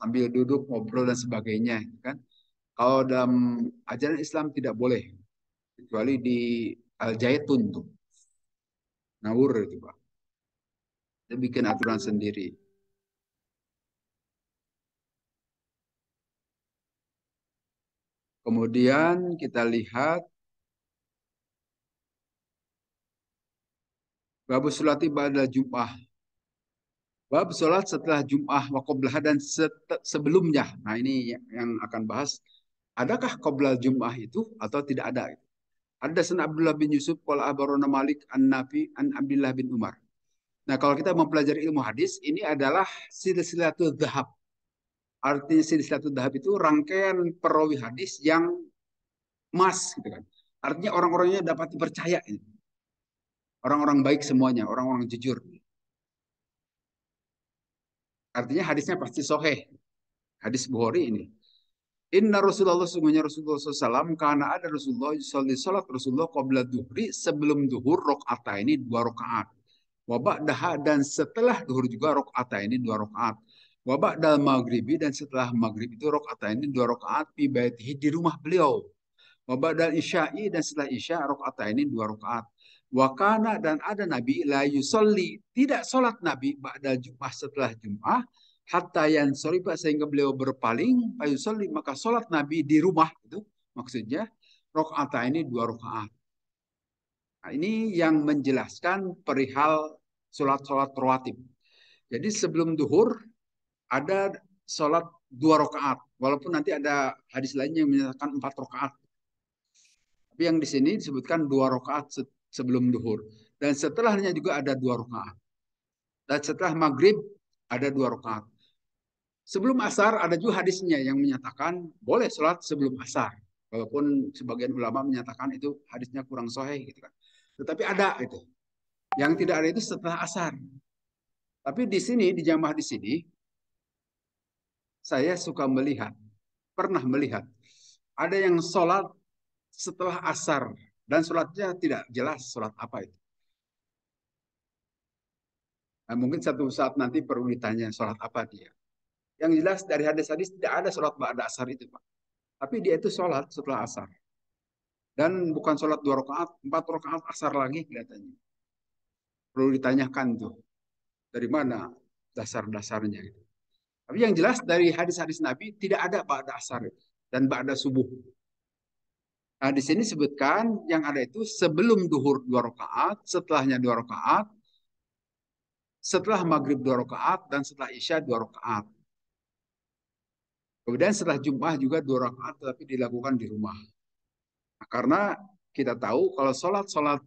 sambil duduk ngobrol dan sebagainya, gitu kan. Kalau dalam ajaran Islam tidak boleh kecuali di Al Zaitun tuh, Nawur itu Pak. Dia bikin aturan sendiri. Kemudian kita lihat bab sulati ba'da Jum'ah. Bab sholat setelah Jum'ah wa qoblah dan sebelumnya. Nah ini yang akan bahas. Adakah qoblal Jum'ah itu atau tidak ada? Ada sana Abdullah bin Yusuf, qala abarona Malik an-Nafi an Abdullah bin Umar. Nah kalau kita mempelajari ilmu hadis, ini adalah silsilatul dhahab. Artinya silsilatul dhahab itu rangkaian perawi hadis yang emas. Gitu kan. Artinya orang-orangnya dapat dipercaya. Orang-orang baik semuanya, orang-orang jujur. Artinya hadisnya pasti soheh. Hadis Bukhari ini. Inna Rasulullah sungguhnya Rasulullah SAW karena ada Rasulullah salat Rasulullah qabla duhri sebelum duhur rokaat ini dua rakaat. Wa ba'daha dan setelah duhur juga ini dua rakaat. Wa ba'dal maghribi dan setelah maghrib itu ini dua rakaat fi baitihi di rumah beliau. Wa ba'dal isya'i dan setelah isya ini dua rakaat. Wa kana dan ada Nabi la yusolli tidak sholat Nabi ba'da Jum'ah setelah Jum'ah hatta yansorifa sehingga beliau berpaling yusolli maka sholat Nabi di rumah itu maksudnya ini dua rakaat. Nah, ini yang menjelaskan perihal sholat-sholat rawatib. Jadi sebelum duhur ada sholat dua rakaat, walaupun nanti ada hadis lainnya yang menyatakan empat rakaat. Tapi yang di sini disebutkan dua rakaat sebelum duhur. Dan setelahnya juga ada dua rakaat. Dan setelah maghrib ada dua rakaat. Sebelum asar ada juga hadisnya yang menyatakan boleh sholat sebelum asar. Walaupun sebagian ulama menyatakan itu hadisnya kurang sahih gitu kan. Tetapi ada itu. Yang tidak ada itu setelah asar. Tapi di sini, di jamaah di sini, saya suka melihat, pernah melihat, ada yang sholat setelah asar, dan sholatnya tidak jelas sholat apa itu. Nah, mungkin satu saat nanti perlu ditanya sholat apa dia. Yang jelas dari hadis-hadis tidak ada sholat ba'da asar itu, Pak. Tapi dia itu sholat setelah asar. Dan bukan sholat dua rakaat, empat rakaat asar lagi kelihatannya. Perlu ditanyakan tuh, dari mana dasar-dasarnya. Tapi yang jelas dari hadis-hadis Nabi tidak ada ba'da asar dan ba'da subuh. Nah, di sini sebutkan yang ada itu sebelum duhur dua rakaat, setelahnya dua rakaat, setelah maghrib dua rakaat, dan setelah isya dua rakaat. Kemudian setelah Jumat juga dua rakaat, tetapi dilakukan di rumah. Nah, karena kita tahu kalau sholat-sholat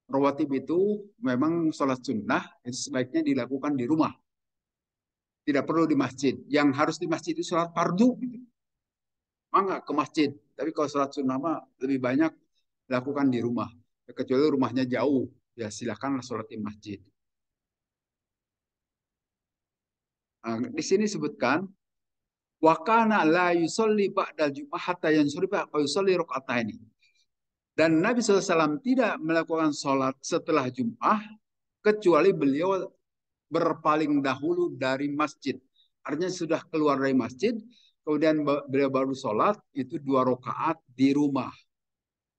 rawatib itu memang sholat sunnah, itu sebaiknya dilakukan di rumah. Tidak perlu di masjid. Yang harus di masjid itu sholat fardu. Maka ke masjid. Tapi kalau sholat sunnah mah lebih banyak lakukan di rumah. Kecuali rumahnya jauh, ya silakanlah sholat di masjid. Nah, di sini sebutkan wakana la yusolli ba'dal jum'ah hatta yansurifa fa yusolli ini. Dan Nabi SAW tidak melakukan sholat setelah Jum'ah kecuali beliau berpaling dahulu dari masjid. Artinya sudah keluar dari masjid, kemudian beliau baru sholat, itu dua rakaat di rumah.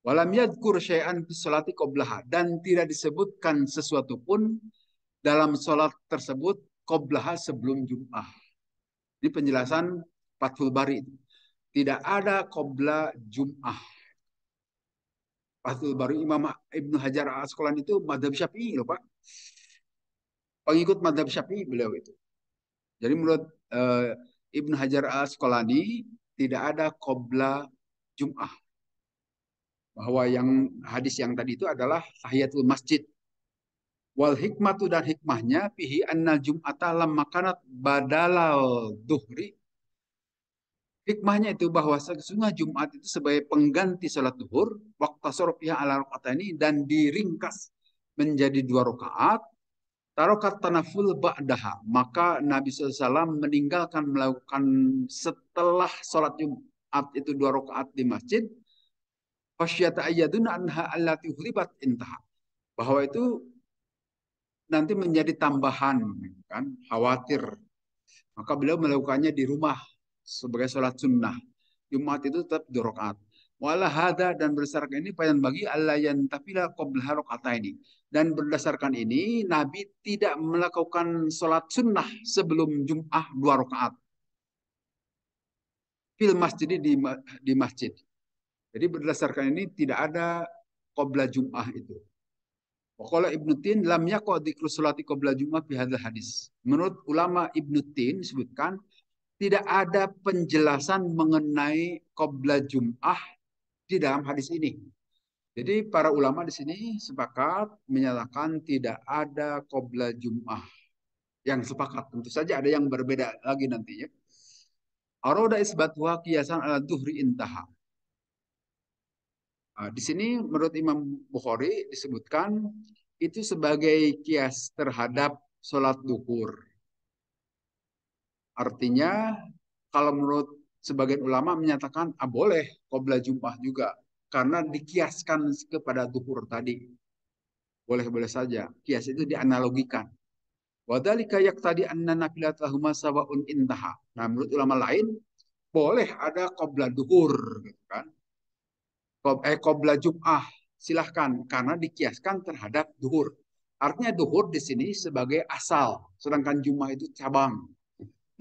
Walam yadkur syai'an fi sholati qoblaha. Dan tidak disebutkan sesuatu pun dalam sholat tersebut qoblaha sebelum Jum'ah. Ini penjelasan Fathul Bari. Tidak ada qobla Jum'ah. Fathul Bari Imam Ibnu Hajar Al-Asqalani itu madhab Syafi'i loh Pak. Pengikut madhab Syafi'i beliau itu. Jadi menurut Ibnu Hajar Al-Asqalani tidak ada qobla Jum'ah. Bahwa yang hadis yang tadi itu adalah tahiyatul masjid. Wal hikmatu dan hikmahnya fihi annal jum'ata lam makanat badalal duhri. Hikmahnya itu bahwa sesungguhnya Jumat itu sebagai pengganti salat duhur, waktu sorofiha ala ini dan diringkas menjadi dua rakaat, tarokat tanaful ba'daha. Maka Nabi SAW meninggalkan melakukan setelah sholat Jumat itu dua rakaat di masjid, fasyata ayyadun anha allati hulibat intaha. Bahwa itu nanti menjadi tambahan, kan? Khawatir. Maka beliau melakukannya di rumah sebagai sholat sunnah. Jumat itu tetap dua rakaat. Wala hada dan berdasarkan ini payan bagi Allah yang tafila qabla ini. Dan berdasarkan ini Nabi tidak melakukan sholat sunnah sebelum Jum'ah dua rakaat. Fil masjid di masjid. Jadi berdasarkan ini tidak ada qabla Jum'ah itu. Waqala Ibnu Tin lam yaqa dzikru sholati qabla Jum'ah fi hadzal hadis. Menurut ulama Ibnu Tin disebutkan tidak ada penjelasan mengenai qabla Jum'ah di dalam hadis ini. Jadi para ulama di sini sepakat menyatakan tidak ada qabla Jum'ah. Yang sepakat. Tentu saja ada yang berbeda lagi nantinya. Aroda isbatuha kiyasan ala duhri intaha. Nah, di sini menurut Imam Bukhari disebutkan itu sebagai kias terhadap sholat duhur. Artinya kalau menurut sebagian ulama menyatakan boleh qabla Jum'ah juga karena dikiaskan kepada duhur tadi. Boleh-boleh saja. Kias itu dianalogikan. Wadhalika yaqtadi anna nafilatahuma sawa'un intaha. Nah, menurut ulama lain, boleh ada qobla duhur. Gitu kan? Qobla jum'ah. Silahkan. Karena dikiaskan terhadap duhur. Artinya duhur di sini sebagai asal. Sedangkan jum'ah itu cabang.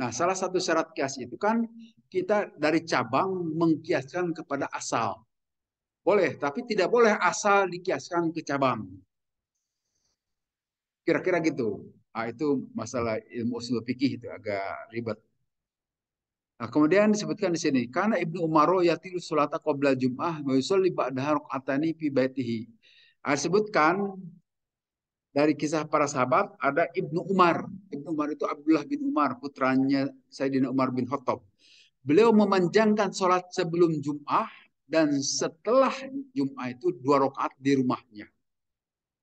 Nah, salah satu syarat kias itu kan kita dari cabang mengkiaskan kepada asal. Boleh, tapi tidak boleh asal dikiaskan ke cabang. Kira-kira gitu. Nah, itu masalah ilmu usul fikih itu agak ribet. Nah, kemudian disebutkan di sini, karena Ibnu Umar yatilu salata qabla Jum'ah wa yusalli ba'daha raka'atani fi baitihi. Nah, disebutkan dari kisah para sahabat ada Ibnu Umar. Ibnu Umar itu Abdullah bin Umar, putranya Sayyidina Umar bin Khattab. Beliau memanjangkan sholat sebelum Jum'ah dan setelah Jum'ah itu 2 rakaat di rumahnya.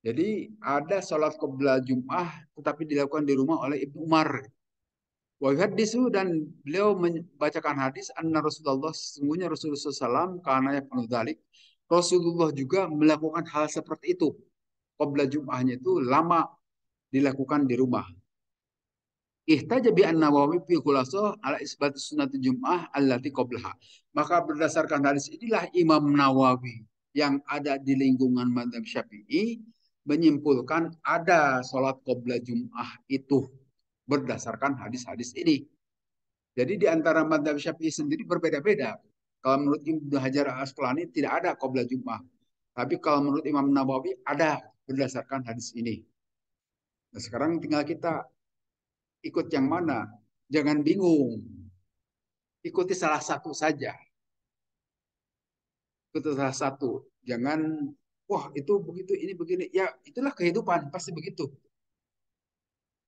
Jadi ada sholat qiblah Jum'ah tetapi dilakukan di rumah oleh Ibnu Umar. Wa hadisu dan beliau membacakan hadis anna Rasulullah sesungguhnya Rasulullah SAW karena yang penuh dalik. Rasulullah juga melakukan hal seperti itu. Qiblah Jum'ahnya itu lama dilakukan di rumah. Ihtaja bi an-Nawawi fi khulasah ala isbat sunnat Jum'ah allati qablaha. Maka berdasarkan hadis inilah Imam Nawawi yang ada di lingkungan mazhab Syafi'i menyimpulkan ada sholat qabla Jum'ah itu berdasarkan hadis-hadis ini. Jadi di antara mazhab Syafi'i sendiri berbeda-beda. Kalau menurut Ibnu Hajar Al-Asqalani tidak ada qabla Jum'ah. Tapi kalau menurut Imam Nawawi ada berdasarkan hadis ini. Nah, sekarang tinggal kita ikut yang mana. Jangan bingung. Ikuti salah satu saja. Ikuti salah satu. Jangan, wah itu begitu, ini begini. Ya itulah kehidupan, pasti begitu.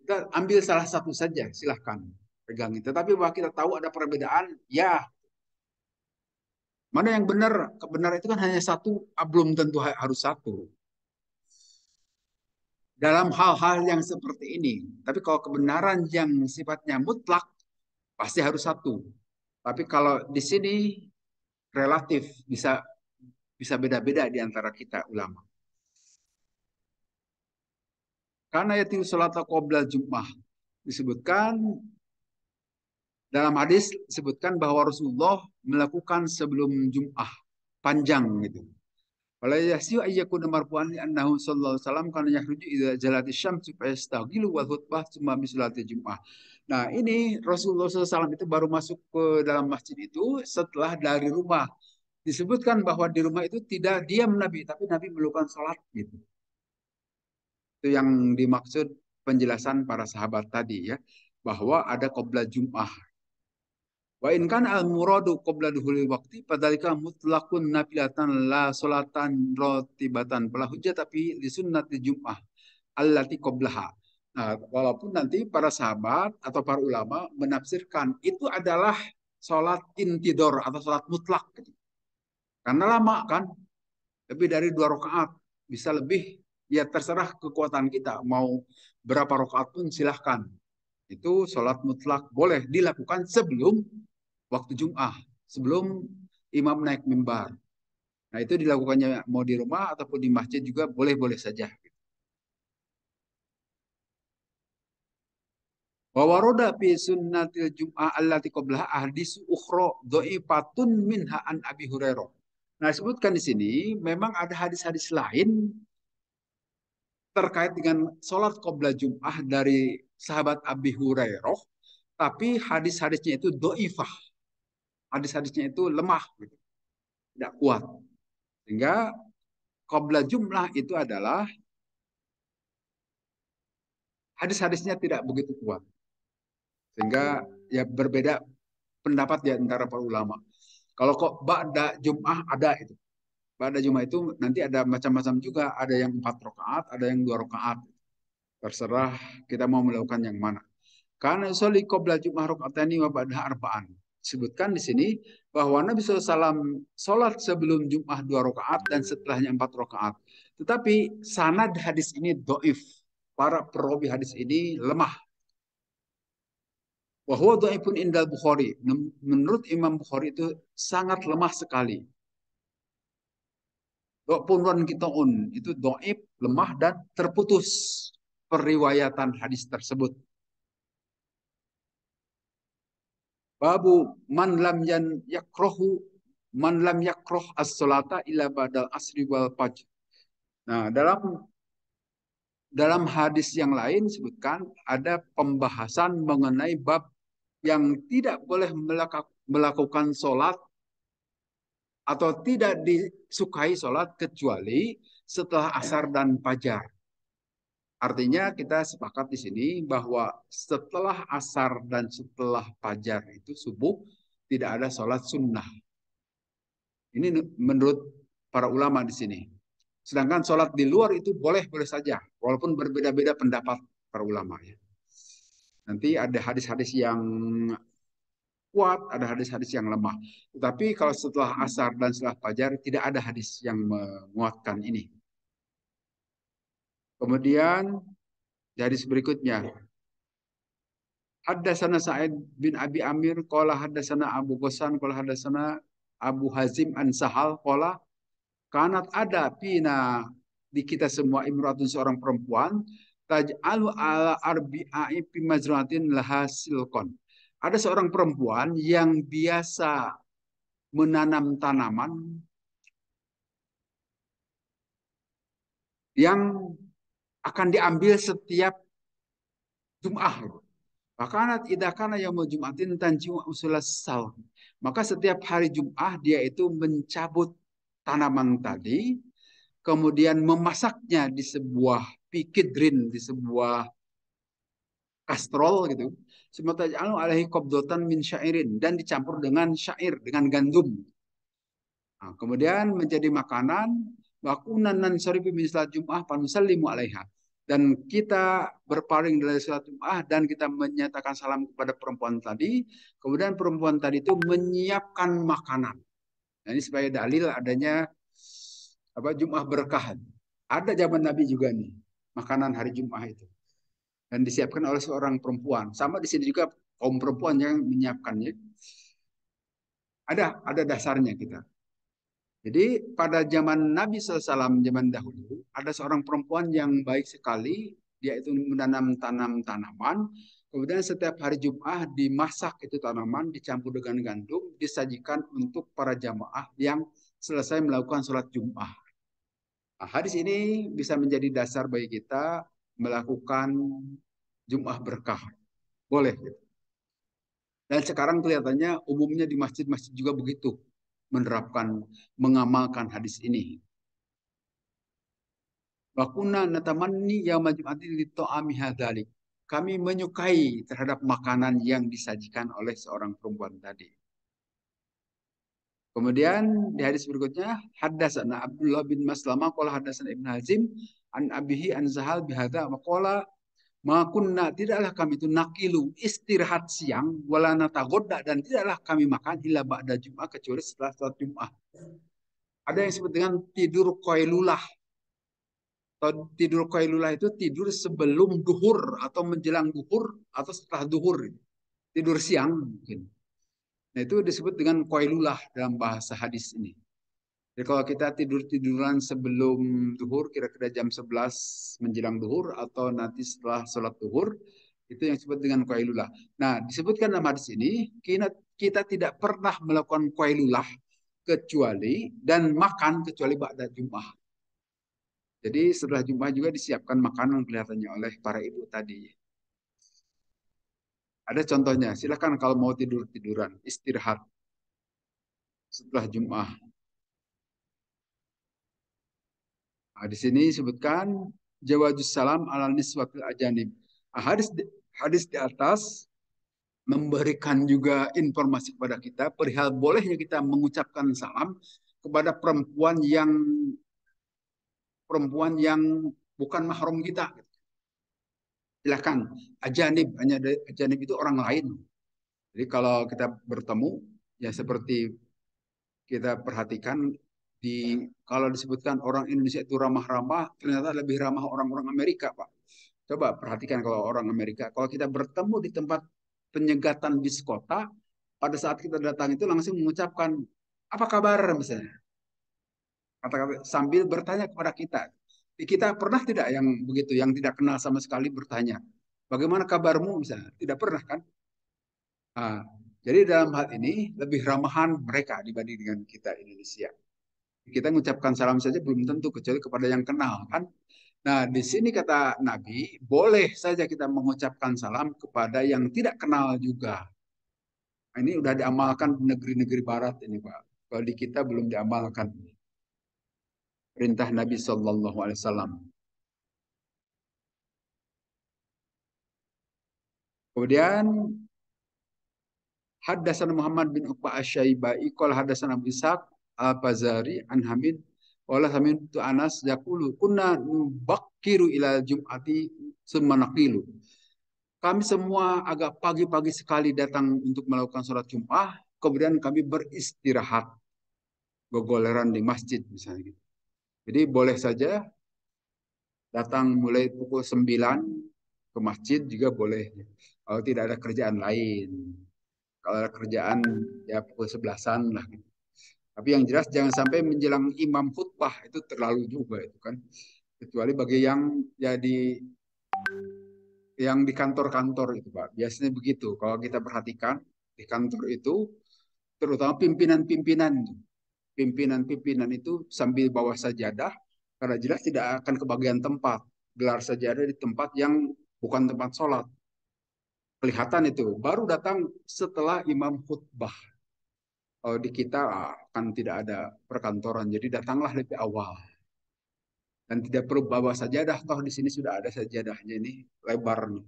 Kita ambil salah satu saja, silahkan pegangi. Tetapi bahwa kita tahu ada perbedaan, ya mana yang benar? Kebenaran itu kan hanya satu, belum tentu harus satu. Dalam hal-hal yang seperti ini. Tapi kalau kebenaran yang sifatnya mutlak, pasti harus satu. Tapi kalau di sini relatif bisa bisa beda-beda di antara kita ulama. Karena yatim salat qoblal Jum'ah disebutkan dalam hadis disebutkan bahwa Rasulullah melakukan sebelum Jum'ah panjang gitu. Wala yasiu ayyakuna marfu'an annahu sallallahu alaihi wasallam kana yakhruju idza jalati syamsu fa yastaqilu wal khutbah tsumma bi salati Jum'ah. Nah, ini Rasulullah SAW itu baru masuk ke dalam masjid itu setelah dari rumah. Disebutkan bahwa di rumah itu tidak diam Nabi, tapi Nabi melakukan sholat gitu. Itu yang dimaksud penjelasan para sahabat tadi ya, bahwa ada qobla Jum'ah. Wa in kan al muradu qobla duhulil waqti padalika mutlaqun nafilatan la solatan rotibatan pala hujjah tapi di sunnati Jum'ah allati qoblaha. Nah, walaupun nanti para sahabat atau para ulama menafsirkan itu adalah sholat intidor atau sholat mutlak. Karena lama kan, lebih dari 2 rakaat, bisa lebih, ya terserah kekuatan kita. Mau berapa rakaat pun silahkan. Itu sholat mutlak boleh dilakukan sebelum waktu Jum'ah, sebelum imam naik mimbar. Nah itu dilakukannya mau di rumah ataupun di masjid juga boleh-boleh saja. Wa waroda fi sunnatil Jum'ah allati qablaha ahdisu ukhra dha'ifatun minha an Abi Hurairah. Nah, disebutkan di sini memang ada hadis-hadis lain terkait dengan sholat qobla Jum'ah dari sahabat Abi Hurairah, tapi hadis-hadisnya itu do'ifah. Hadis-hadisnya itu lemah, gitu. Tidak kuat. Sehingga qobla Jum'ah itu adalah hadis-hadisnya tidak begitu kuat. Sehingga ya berbeda pendapat di antara para ulama. Kalau kok ba'da Jum'ah ada itu. Ba'da Jum'ah itu nanti ada macam-macam juga. Ada yang 4 rakaat, ada yang 2 rakaat. Terserah kita mau melakukan yang mana. Karena soli qabla Jum'ah raka'atani wa ba'daha arba'an. Disebutkan di sini bahwa Nabi SAW sholat sebelum Jum'ah 2 rakaat dan setelahnya 4 rakaat. Tetapi sanad hadis ini doif. Para perawi hadis ini lemah. Wahwa doifun indal Bukhari. Menurut Imam Bukhari itu sangat lemah sekali. Do'punron kitaun itu doib, lemah dan terputus periwayatan hadis tersebut. Babu man lam yan yakrohu man lam yakroh as-salata ila badal asri wal fajr. Nah, dalam hadis yang lain sebutkan ada pembahasan mengenai bab yang tidak boleh melakukan sholat atau tidak disukai sholat kecuali setelah asar dan fajar. Artinya kita sepakat di sini bahwa setelah asar dan setelah fajar itu subuh tidak ada sholat sunnah. Ini menurut para ulama di sini. Sedangkan sholat di luar itu boleh-boleh saja, walaupun berbeda-beda pendapat para ulama. Ya. Nanti ada hadis-hadis yang kuat, ada hadis-hadis yang lemah. Tetapi kalau setelah asar dan setelah fajar tidak ada hadis yang menguatkan ini. Kemudian hadis berikutnya, Haddatsana Sa'id bin Abi Amir qala haddatsana Abu Ghassan qala haddatsana Abu Hazim an Sahal qala kanat ada pina di kita semua imratun seorang perempuan taj'alu ala arbi'i fi majratin laha silkon. Ada seorang perempuan yang biasa menanam tanaman yang akan diambil setiap Jum'ah. Maka idza kana yaumul jum'atin tanjiu usulas sal. Maka setiap hari Jum'ah dia itu mencabut tanaman tadi, kemudian memasaknya di sebuah pikidrin, di sebuah kastrol gitu. Semetaj'alu alaihi qabdatan min syairin dan dicampur dengan syair, dengan gandum. Nah, kemudian menjadi makanan wakunan nan syaribi min salat Jum'ah panusallimu alaiha. Dan kita berpaling dari salat Jum'ah dan kita menyatakan salam kepada perempuan tadi. Kemudian perempuan tadi itu menyiapkan makanan. Nah, ini sebagai dalil adanya Jum'ah berkah. Ada zaman Nabi juga nih makanan hari Jum'ah itu dan disiapkan oleh seorang perempuan. Sama di sini juga kaum perempuan yang menyiapkannya. Ada dasarnya kita. Jadi pada zaman Nabi SAW, zaman dahulu, ada seorang perempuan yang baik sekali. Dia itu tanam tanaman. Kemudian setiap hari Jum'ah dimasak itu tanaman, dicampur dengan gandum, disajikan untuk para jamaah yang selesai melakukan sholat Jum'ah. Nah, hadis ini bisa menjadi dasar bagi kita melakukan Jum'ah berkah. Boleh. Dan sekarang kelihatannya umumnya di masjid-masjid juga begitu. Menerapkan, mengamalkan hadis ini. Wakuna natamanni yaumul jum'ati li ta'ami hadzalik. Kami menyukai terhadap makanan yang disajikan oleh seorang perempuan tadi. Kemudian di hadis berikutnya haddatsana Abdullah bin Maslamah qala haddatsana Ibnu Hazim an abihi an Zahal bihadza wa qala makunna tidaklah kami itu nakilu istirahat siang wala natagodda dan tidaklah kami makan illa ba'da Jum'ah kecuali setelah salat Jum'ah. Ada yang disebut dengan tidur qailulah. Tidur qailulah itu tidur sebelum duhur atau menjelang duhur atau setelah duhur. Tidur siang mungkin. Nah, itu disebut dengan qailulah dalam bahasa hadis ini. Jadi kalau kita tiduran sebelum duhur, kira-kira jam 11 menjelang duhur atau nanti setelah sholat duhur, itu yang disebut dengan qailulah. Nah, disebutkan dalam hadis ini, kita tidak pernah melakukan qailulah kecuali dan makan kecuali ba'da Jum'ah. Jadi setelah Jum'ah juga disiapkan makanan kelihatannya oleh para ibu tadi. Ada contohnya, silakan kalau mau tiduran, istirahat setelah Jum'ah. Nah, di sini disebutkan jawazus salam ala niswatil ajanib. Nah, hadis di atas memberikan juga informasi kepada kita perihal bolehnya kita mengucapkan salam kepada perempuan yang bukan mahram kita. Silakan ajanib, hanya ajanib itu orang lain. Jadi kalau kita bertemu ya seperti kita perhatikan kalau disebutkan orang Indonesia itu ramah-ramah, ternyata lebih ramah orang-orang Amerika, Pak. Coba perhatikan kalau orang Amerika, kalau kita bertemu di tempat penyegatan bis kota, pada saat kita datang itu langsung mengucapkan apa kabar misalnya. Kata-kata sambil bertanya kepada kita. Kita pernah tidak yang begitu, yang tidak kenal sama sekali bertanya, bagaimana kabarmu misalnya? Tidak pernah kan? Ah, jadi dalam hal ini lebih ramahan mereka dibanding dengan kita Indonesia. Kita mengucapkan salam saja belum tentu kecuali kepada yang kenal kan. Nah, di sini kata Nabi, boleh saja kita mengucapkan salam kepada yang tidak kenal juga. Nah, ini udah diamalkan di negeri-negeri barat ini, Pak. Kalau di kita belum diamalkan perintah Nabi Shallallahu Alaihi Wasallam. Kemudian Haddasan Muhammad bin Uqbah Asy-Syaibai qala haddasan Abu Ishaq Al-Fazari an Hamid qala Hamid tu Anas yaqulu kunna nubakkiru ila Jum'ati summa naqilu. Kami semua agak pagi-pagi sekali datang untuk melakukan sholat Jumat, kemudian kami beristirahat, begoleran di masjid misalnya gitu. Jadi boleh saja datang mulai pukul 9 ke masjid juga boleh. Kalau tidak ada kerjaan lain. Kalau ada kerjaan ya pukul 11-an lah. Tapi yang jelas jangan sampai menjelang imam khutbah itu terlalu juga itu kan. Kecuali bagi yang jadi yang di kantor-kantor itu Pak. Biasanya begitu. Kalau kita perhatikan di kantor itu terutama pimpinan-pimpinan pimpinan-pimpinan itu sambil bawa sajadah karena jelas tidak akan kebagian tempat. Gelar sajadah di tempat yang bukan tempat sholat. Kelihatan itu. Baru datang setelah imam khutbah. Kalau di kita kan tidak ada perkantoran, jadi datanglah lebih awal. Dan tidak perlu bawa sajadah, toh di sini sudah ada sajadahnya ini lebar nih,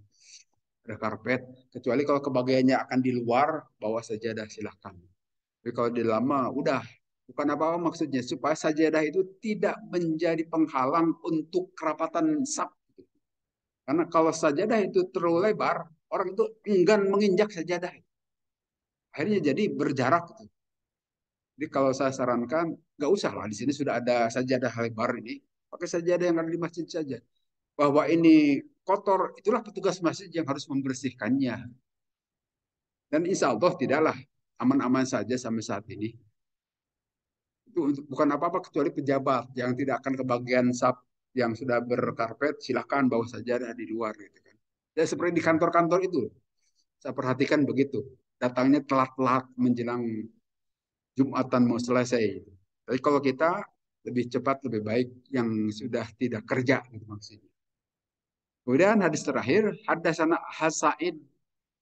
ada karpet. Kecuali kalau kebagiannya akan di luar, bawa sajadah silahkan. Tapi kalau di lama, udah bukan apa-apa maksudnya supaya sajadah itu tidak menjadi penghalang untuk kerapatan saf. Karena kalau sajadah itu terlalu lebar, orang itu enggan menginjak sajadah. Akhirnya jadi berjarak. Jadi kalau saya sarankan, nggak usah lah. Di sini sudah ada sajadah lebar ini. Pakai sajadah yang ada di masjid saja. Bahwa ini kotor, itulah petugas masjid yang harus membersihkannya. Dan insya Allah tidaklah aman-aman saja sampai saat ini. Itu bukan apa-apa kecuali pejabat yang tidak akan kebagian sap yang sudah berkarpet, silakan bawa sajadah di luar. Gitu kan. Ya seperti di kantor-kantor itu. Saya perhatikan begitu. Datangnya telat-telat menjelang Jumatan mau selesai. Tapi kalau kita lebih cepat lebih baik yang sudah tidak kerja gitu maksudnya. Kemudian hadis terakhir hadasana Hasaid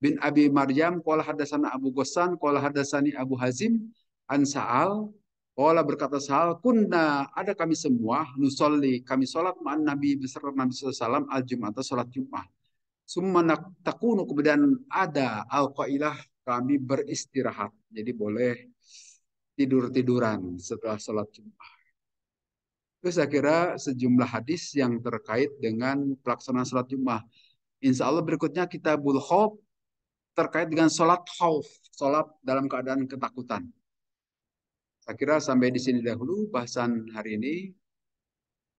bin Abi Maryam qala hadasana Abu Ghassan qala hadasani Abu Hazim an Sa'al qala berkata Sa'al kunna ada kami semua nusolli kami salat ma'an Nabi beserta Nabi sallallahu alaihi wasallam al Jumat salat Jumat. Summa takunu kemudian ada al-qailah kami beristirahat. Jadi boleh tidur-tiduran setelah sholat Jumat. Itu saya kira sejumlah hadis yang terkait dengan pelaksanaan sholat Jumat. Insya Allah berikutnya kita bulhob terkait dengan sholat khauf, sholat dalam keadaan ketakutan. Saya kira sampai di sini dahulu bahasan hari ini.